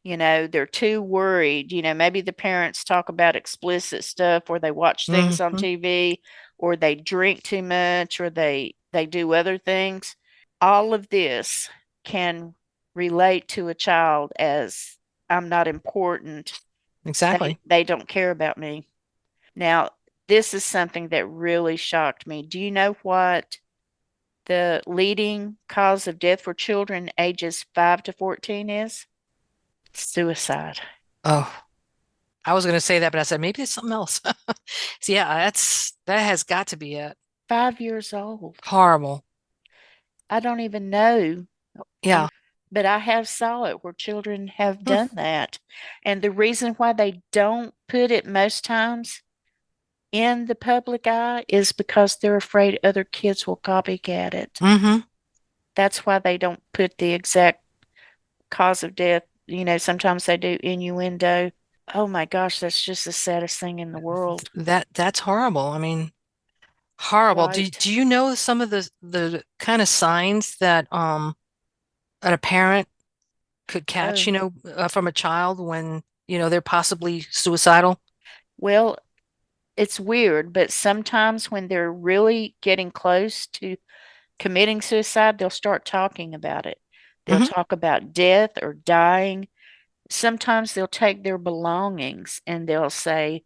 They're too worried. Maybe the parents talk about explicit stuff, or they watch things on Hmm. TV, or they drink too much, or they do other things. All of this can relate to a child as, I'm not important. They Exactly. they don't care about me. Now, this is something that really shocked me. Do you know what the leading cause of death for children ages 5 to 14 is? Suicide. Oh, I was going to say that, but I said maybe it's something else. So yeah, that has got to be it. 5 years old. Horrible. I don't even know. Yeah. But I have saw it where children have Hmm. done that. And the reason why they don't put it most times in the public eye is because they're afraid other kids will copycat it. Hmm. That's why they don't put the exact cause of death. Sometimes they do innuendo. Oh my gosh, that's just the saddest thing in the world. That's horrible. I mean, horrible. Right. Do you know some of the kind of signs that a parent could catch, Oh, from a child when, they're possibly suicidal? well, it's weird, but sometimes when they're really getting close to committing suicide, they'll start talking about it. They'll Hmm. talk about death or dying. Sometimes they'll take their belongings and they'll say,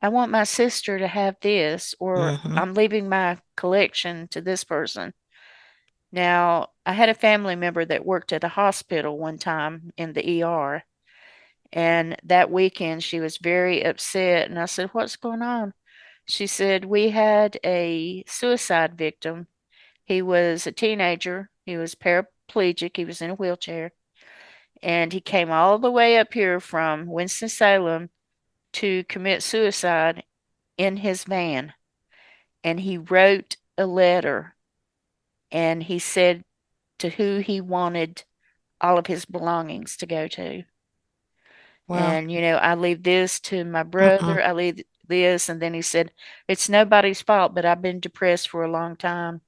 I want my sister to have this, or Hmm. I'm leaving my collection to this person. Now, I had a family member that worked at a hospital one time in the ER, and that weekend she was very upset. And I said, what's going on? She said, we had a suicide victim. He was a teenager, he was paraplegic, he was in a wheelchair, and he came all the way up here from Winston-Salem to commit suicide in his van. And he wrote a letter and he said to who he wanted all of his belongings to go to. Well, And, I leave this to my mm-mm. brother, I leave this. And then he said, it's nobody's fault, but I've been depressed for a long time.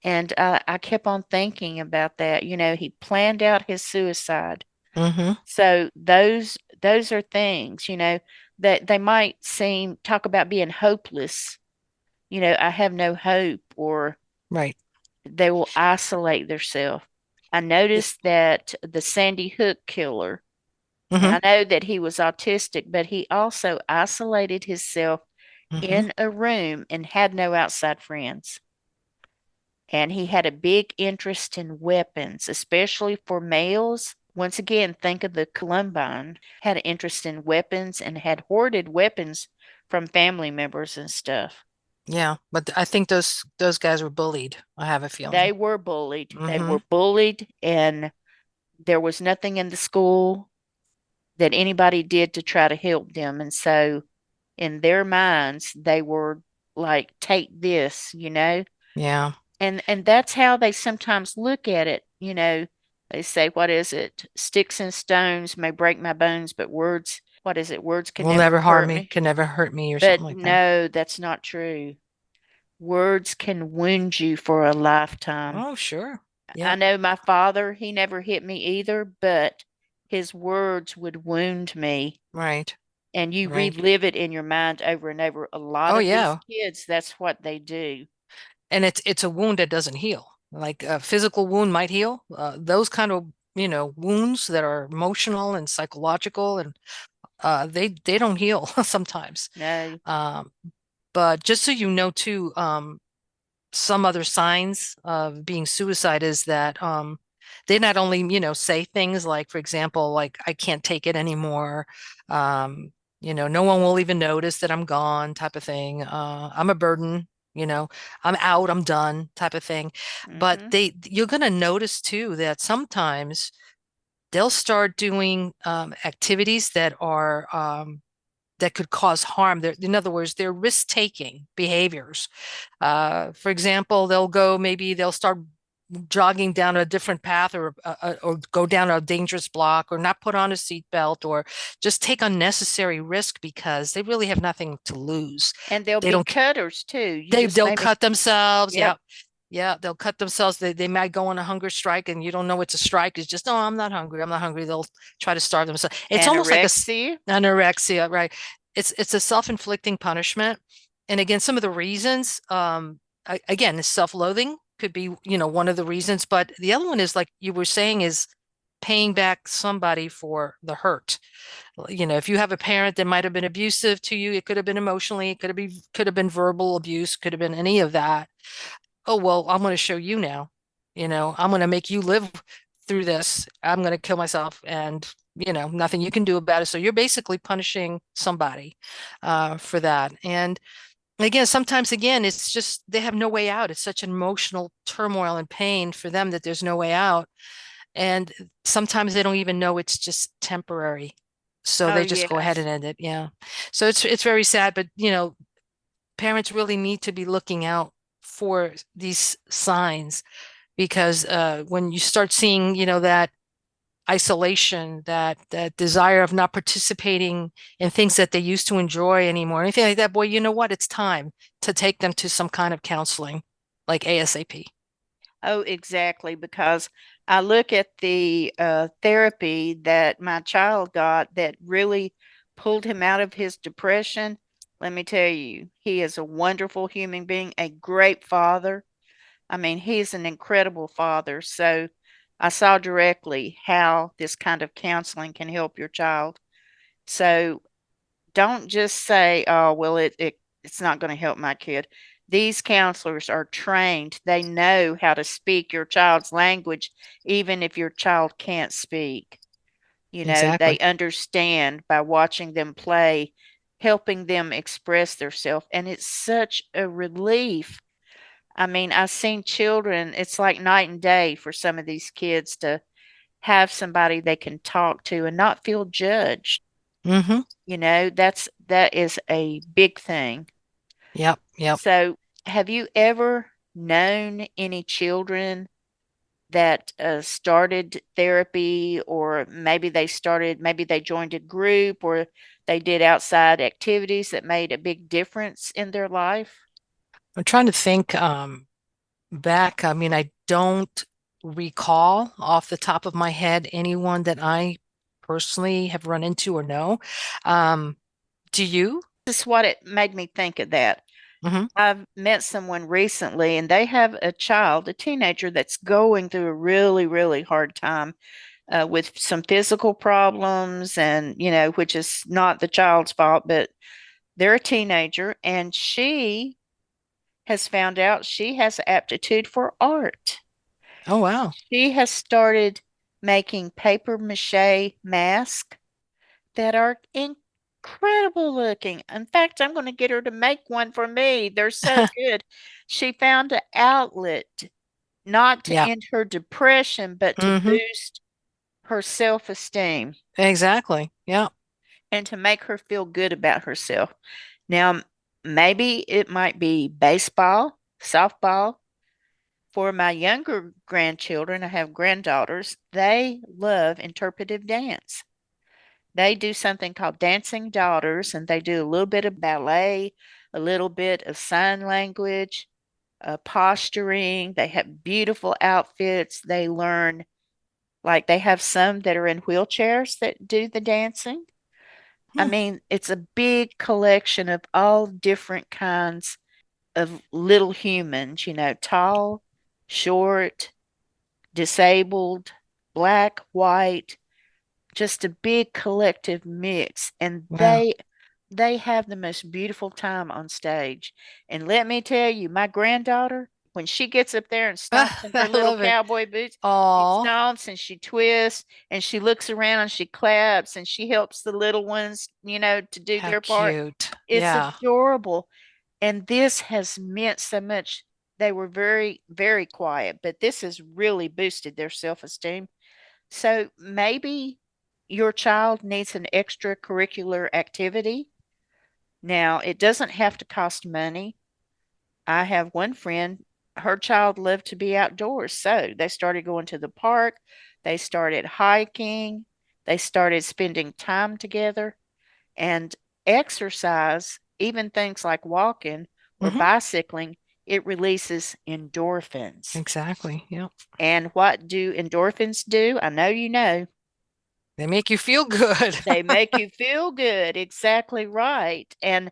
And I kept on thinking about that. He planned out his suicide. Hmm. So those are things, that they might talk about being hopeless. I have no hope, or Right. they will isolate themselves. I Yeah. noticed that the Sandy Hook killer, and Hmm. I know that he was autistic, but he also isolated himself Hmm. in a room and had no outside friends. And he had a big interest in weapons, especially for males. Once again, think of the Columbine, had an interest in weapons and had hoarded weapons from family members and stuff. Yeah, but I think those guys were bullied. I have a They feeling. were bullied. They Hmm. were bullied, and there was nothing in the school that anybody did to try to help them. And so, in their minds, they were like, take this. Yeah. And that's how they sometimes look at it. They say, what is it? Sticks and stones may break my bones, but words, what is it? Words can Will never never harm hurt me, me. can never hurt me or something But like that. no, that's not true. Words can wound you for a lifetime. Oh, sure. I Yep. know my father, he never hit me either, but his words would wound me. Right. And you Right. relive it in your mind over and over. A lot Oh, of these yeah. kids, that's what they do. And it's a wound that doesn't heal. Like a physical wound might heal. Those kind of, wounds that are emotional and psychological, and they don't heal sometimes. No. Um, but just so you know too, some other signs of being suicide is that they not only, say things like, for example, like, I can't take it anymore. Um, no one will even notice that I'm gone, type of thing. I'm a burden, you know, I'm out, I'm done, type of thing. But Mm-hmm. you're gonna notice too that sometimes they'll start doing activities that could cause harm. In other words, they're risk-taking behaviors. For example, maybe they'll start jogging down a different path or go down a dangerous block or not put on a seatbelt or just take unnecessary risk because they really have nothing to lose. And they'll They be don't cutters too. You they just they'll made me. cut themselves. Yep. Yeah. Yeah, they'll cut themselves. They might go on a hunger strike and you don't know it's a strike. It's just, no, I'm not hungry. I'm not hungry. They'll try to starve themselves. It's almost like a Anorexia. anorexia, right? It's a self-inflicting punishment. And again, some of the reasons, again, is self-loathing could be, one of the reasons, but the other one is like you were saying is paying back somebody for the hurt. If you have a parent that might have been abusive to you, it could have been emotionally, it could have been verbal abuse, could have been any of that. Oh, well, I'm going to show you now. I'm going to make you live through this. I'm going to kill myself and, nothing you can do about it. So you're basically punishing somebody for that. And again, sometimes, again, it's just they have no way out. It's such an emotional turmoil and pain for them that there's no way out. And sometimes they don't even know it's just temporary. So Oh, they just go ahead yes. and end it. Yeah. So it's very sad, but parents really need to be looking out for these signs because when you start seeing, that isolation, that desire of not participating in things that they used to enjoy anymore, anything like that, boy, you know what? It's time to take them to some kind of counseling, like ASAP. Oh, exactly. Because I look at the therapy that my child got that really pulled him out of his depression. Let me tell you, he is a wonderful human being, a great father. I mean, he's an incredible father. So I saw directly how this kind of counseling can help your child. So don't just say, "Oh, well, it's not going to help my kid." These counselors are trained. They know how to speak your child's language, even if your child can't speak. They Exactly. understand by watching them play, helping them express themselves. And it's such a relief. I mean, I've seen children, it's like night and day for some of these kids to have somebody they can talk to and not feel judged. Mm-hmm. That is a big thing. Yep. Yep. So, have you ever known any children that started therapy, or maybe they joined a group, or they did outside activities that made a big difference in their life? I'm trying to think back. I mean, I don't recall off the top of my head anyone that I personally have run into or know. Um, do you? This is what it made me think of that. Hmm. I've met someone recently, and they have a child, a teenager, that's going through a really, really hard time with some physical problems, and which is not the child's fault, but they're a teenager, and she has found out she has aptitude for art. Oh, wow. She has started making paper mache masks that are incredible looking. In fact, I'm going to get her to make one for me. They're so good. She found an outlet not to Yeah. end her depression, but to Hmm. boost her self esteem Exactly. Yeah. and to make her feel good about herself. Now, maybe it might be baseball, softball. For my younger grandchildren, I have granddaughters, they love interpretive dance. They do something called dancing daughters, and they do a little bit of ballet, a little bit of sign language, posturing. They have beautiful outfits. They learn, like, they have some that are in wheelchairs that do the dancing. I Hmm. mean, it's a big collection of all different kinds of little humans, tall, short, disabled, black, white, just a big collective mix. And Wow. they have the most beautiful time on stage. And let me tell you, my granddaughter, when she gets up there and stomps in her I little love it. cowboy boots, she Oh, stomps and she twists and she looks around and she claps and she helps the little ones, to do how their part. cute. It's Yeah. adorable. And this has meant so much. They were very, very quiet, but this has really boosted their self esteem. So maybe your child needs an extracurricular activity. Now, it doesn't have to cost money. I have one friend, her child loved to be outdoors. So they started going to the park, they started hiking, they started spending time together and exercise, even things like walking or Hmm. bicycling, it releases endorphins. Exactly. Yeah. And what do endorphins do? I know you know. They make you feel good. They make you feel good. Exactly right. And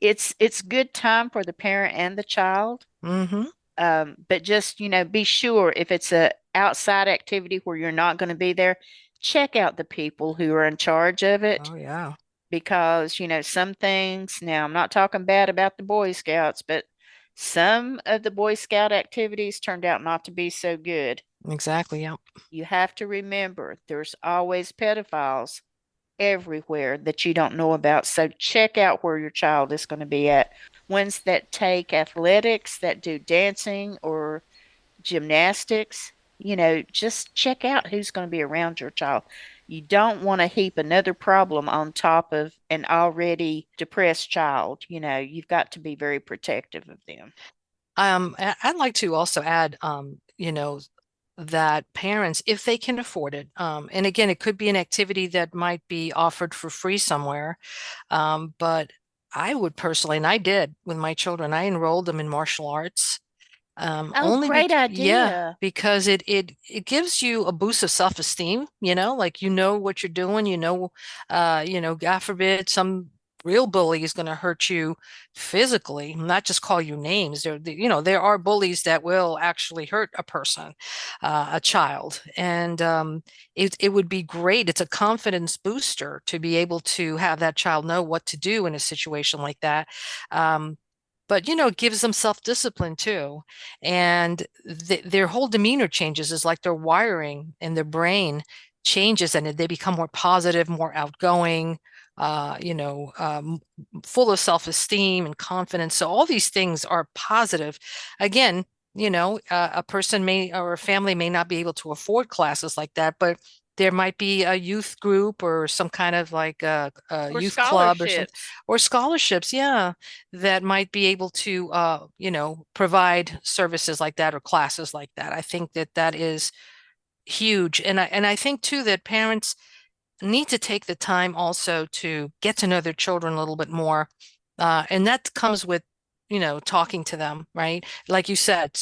it's good time for the parent and the child. Hmm. But just, be sure if it's a outside activity where you're not going to be there, check out the people who are in charge of it Oh, yeah. because, some things, now I'm not talking bad about the Boy Scouts, but some of the Boy Scout activities turned out not to be so good. Exactly. Yeah. You have to remember there's always pedophiles everywhere that you don't know about. So check out where your child is going to be at. Ones that take athletics, that do dancing or gymnastics, just check out who's going to be around your child. You don't want to heap another problem on top of an already depressed child. You've got to be very protective of them. I'd like to also add, that parents, if they can afford it, and again, it could be an activity that might be offered for free somewhere, but I would personally, and I did with my children, I enrolled them in martial arts. Oh, Only be great yeah, idea. because it gives you a boost of self-esteem, like you know what you're doing, God forbid some real bully is going to hurt you physically, not just call you names. There are bullies that will actually hurt a person, a child, and it would be great. It's a confidence booster to be able to have that child know what to do in a situation like that. But it gives them self-discipline too, and their whole demeanor changes. Is like their wiring in their brain changes, and they become more positive, more outgoing, uh, you know, um, full of self-esteem and confidence. So all these things are positive. Again, a person may or a family may not be able to afford classes like that, but there might be a youth group or some kind of like a Or youth club or something, scholarships. or scholarships, yeah, that might be able to provide services like that or classes like that. I think that that is huge. And I think too that parents need to take the time also to get to know their children a little bit more. And that comes with, talking to them, right? Like you said,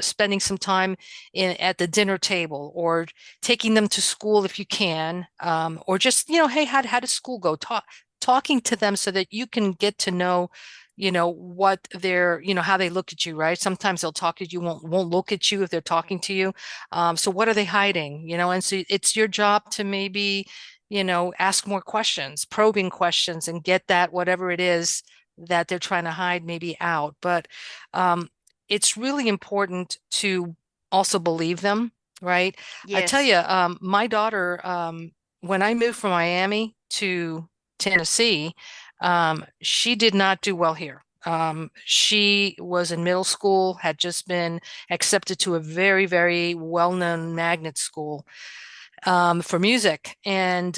spending some time at the dinner table, or taking them to school if you can, or just, hey, how did school go? Talking to them so that you can get to know, what they're, how they look at you, right? Sometimes they'll talk to you, won't look at you if they're talking to you. So what are they hiding? And so it's your job to maybe ask more questions, probing questions, and get that whatever it is that they're trying to hide maybe out. But it's really important to also believe them, right? I tell Yes. you, my daughter, when I moved from Miami to Tennessee, she did not do well here. She was in middle school, had just been accepted to a very, very well-known magnet school for music. And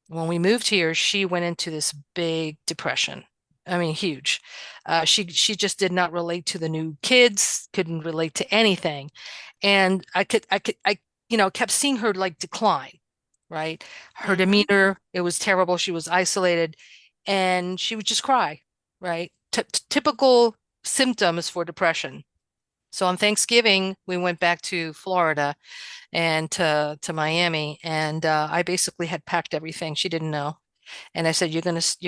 when we moved here, she went into this big depression. I mean, huge. She just did not relate to the new kids, couldn't relate to anything, and kept seeing her like decline, right? Her Mm-hmm. demeanor, it was terrible. She was isolated, and she would just cry, right? T Typical symptoms for depression. So on Thanksgiving, we went back to Florida and to Miami, and I basically had packed everything. She didn't know, and I said, "You're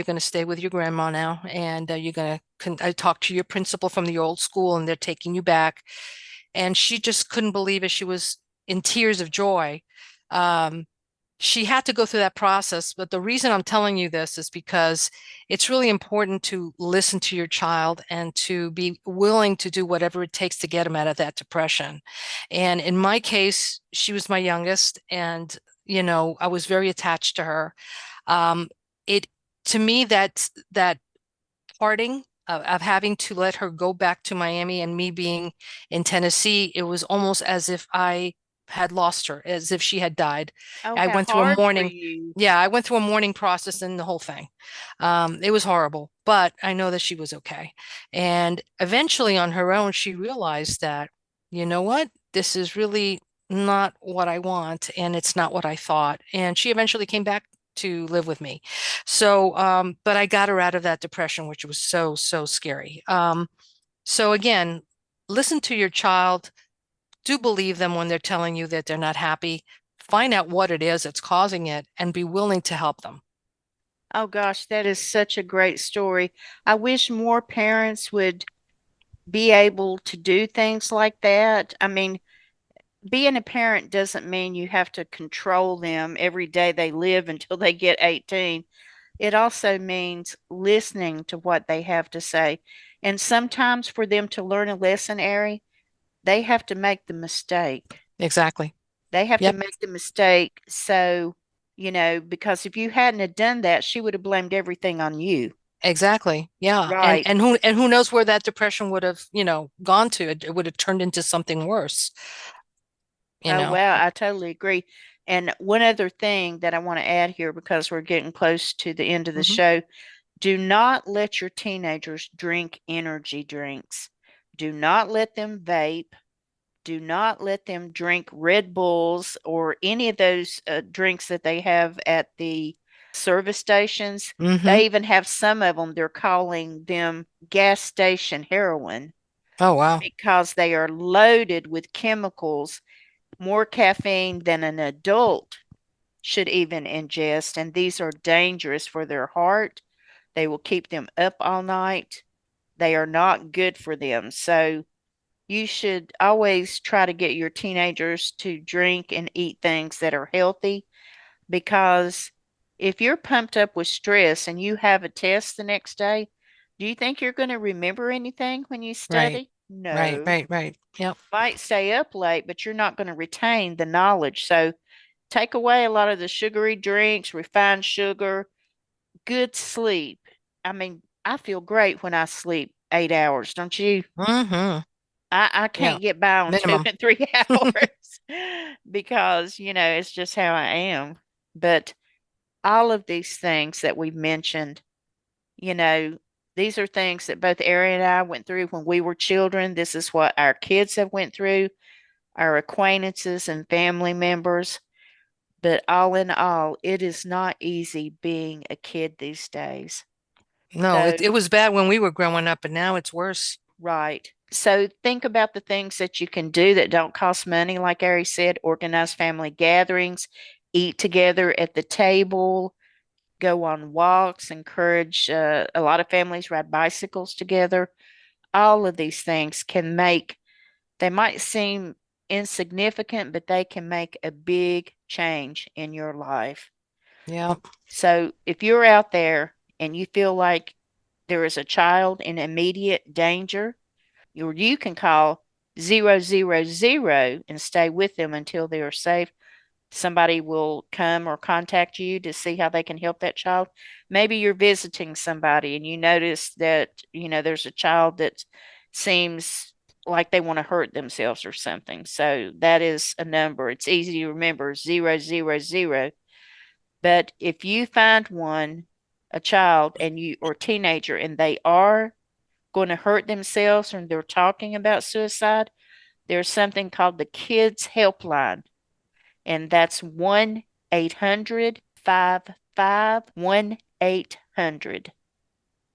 gonna stay with your grandma now, and you're gonna." I talked to your principal from the old school, and they're taking you back. And she just couldn't believe it. She was in tears of joy. Um, she had to go through that process. But the reason I'm telling you this is because it's really important to listen to your child and to be willing to do whatever it takes to get them out of that depression. And in my case, she was my youngest, and I was very attached to her. Um, it to me that parting of having to let her go back to Miami and me being in Tennessee, it was almost as if I had lost her, as if she had died. Oh, I how went through a hard for mourning. you. Yeah, I went through a mourning process and the whole thing. It was horrible, but I know that she was okay. And eventually, on her own, she realized that, you know what, this is really not what I want, and it's not what I thought. And she eventually came back to live with me. So, but I got her out of that depression, which was so, so scary. So again, listen to your child. Do believe them when they're telling you that they're not happy. Find out what it is that's causing it and be willing to help them. Oh gosh, that is such a great story. I wish more parents would be able to do things like that. I mean, being a parent doesn't mean you have to control them every day they live until they get 18. It also means listening to what they have to say. And sometimes for them to learn a lesson, Ari, they have to make the mistake. Exactly. They have to Yep. make the mistake. So, because if you hadn't have done that, she would have blamed everything on you. Exactly. Yeah. And Right. who knows where that depression would have, gone to. It would have turned into something worse, you Oh, know. wow. I totally agree. And one other thing that I want to add here, because we're getting close to the end of the Hmm. show, do not let your teenagers drink energy drinks. Do not let them vape. Do not let them drink Red Bulls or any of those drinks that they have at the service stations. Hmm. They even have some of them, they're calling them gas station heroin Oh, wow. because they are loaded with chemicals, more caffeine than an adult should even ingest. And these are dangerous for their heart. They will keep them up all night. They are not good for them. So, you should always try to get your teenagers to drink and eat things that are healthy because if you're pumped up with stress and you have a test the next day, do you think you're going to remember anything when you Right. study? Right. No. Right. Right. Yep. Might stay up late, but you're not going to retain the knowledge. So take away a lot of the sugary drinks, refined sugar, good sleep. I mean, I feel great when I sleep 8 hours, don't you? Hmm. I Yeah. can't get by on two Minimum. and 3 hours because, it's just how I am. But all of these things that we've mentioned, you know, these are things that both Ari and I went through when we were children. This is what our kids have went through, our acquaintances and family members. But all in all, it is not easy being a kid these days. No, So it was bad when we were growing up, and now it's worse. right. So think about the things that you can do that don't cost money. Like Ari said, organize family gatherings, eat together at the table, go on walks, encourage a lot of families ride bicycles together. All of these things they might seem insignificant, but they can make a big change in your life. Yeah. So if you're out there and you feel like there is a child in immediate danger, you can call 000 and stay with them until they are safe. Somebody will come or contact you to see how they can help that child. Maybe you're visiting somebody and you notice that, there's a child that seems like they want to hurt themselves or something. So that is a number. It's easy to remember 000. But if you find a child and you or teenager, and they are going to hurt themselves and they're talking about suicide, there's something called the Kids Helpline, and that's 1-800-55-1800.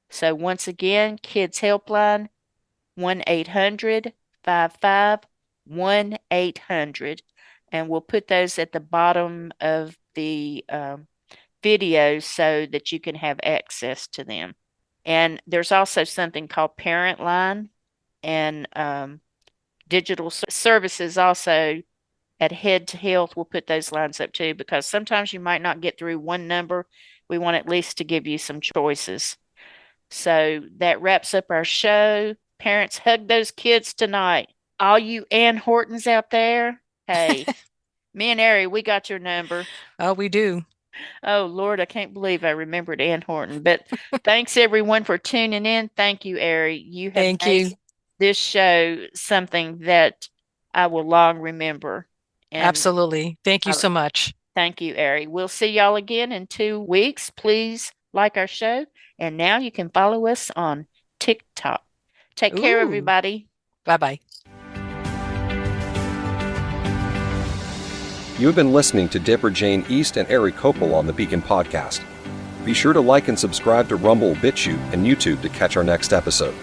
So once again, Kids Helpline, 1-800-55-1800. And we'll put those at the bottom of the videos so that you can have access to them. And there's also something called Parent Line and digital services also at Head to Health. We'll put those lines up too because sometimes you might not get through one number. We want at least to give you some choices. So that wraps up our show. Parents, hug those kids tonight. All you Ann Hortons out there, hey, me and Ari, we got your number. Oh, we do. Oh, Lord, I can't believe I remembered Ann Horton. But thanks everyone for tuning in. Thank you, Ari. You have Thank made you. this show something that I will long remember. And Absolutely. Thank you so much. thank you, Ari. We'll see y'all again in 2 weeks. Please like our show. And now you can follow us on TikTok. Take care, Ooh. everybody. Bye-bye. You have been listening to Deborah Jane East and Ari Kopel on the Beacon Podcast. Be sure to like and subscribe to Rumble, BitChute, and YouTube to catch our next episode.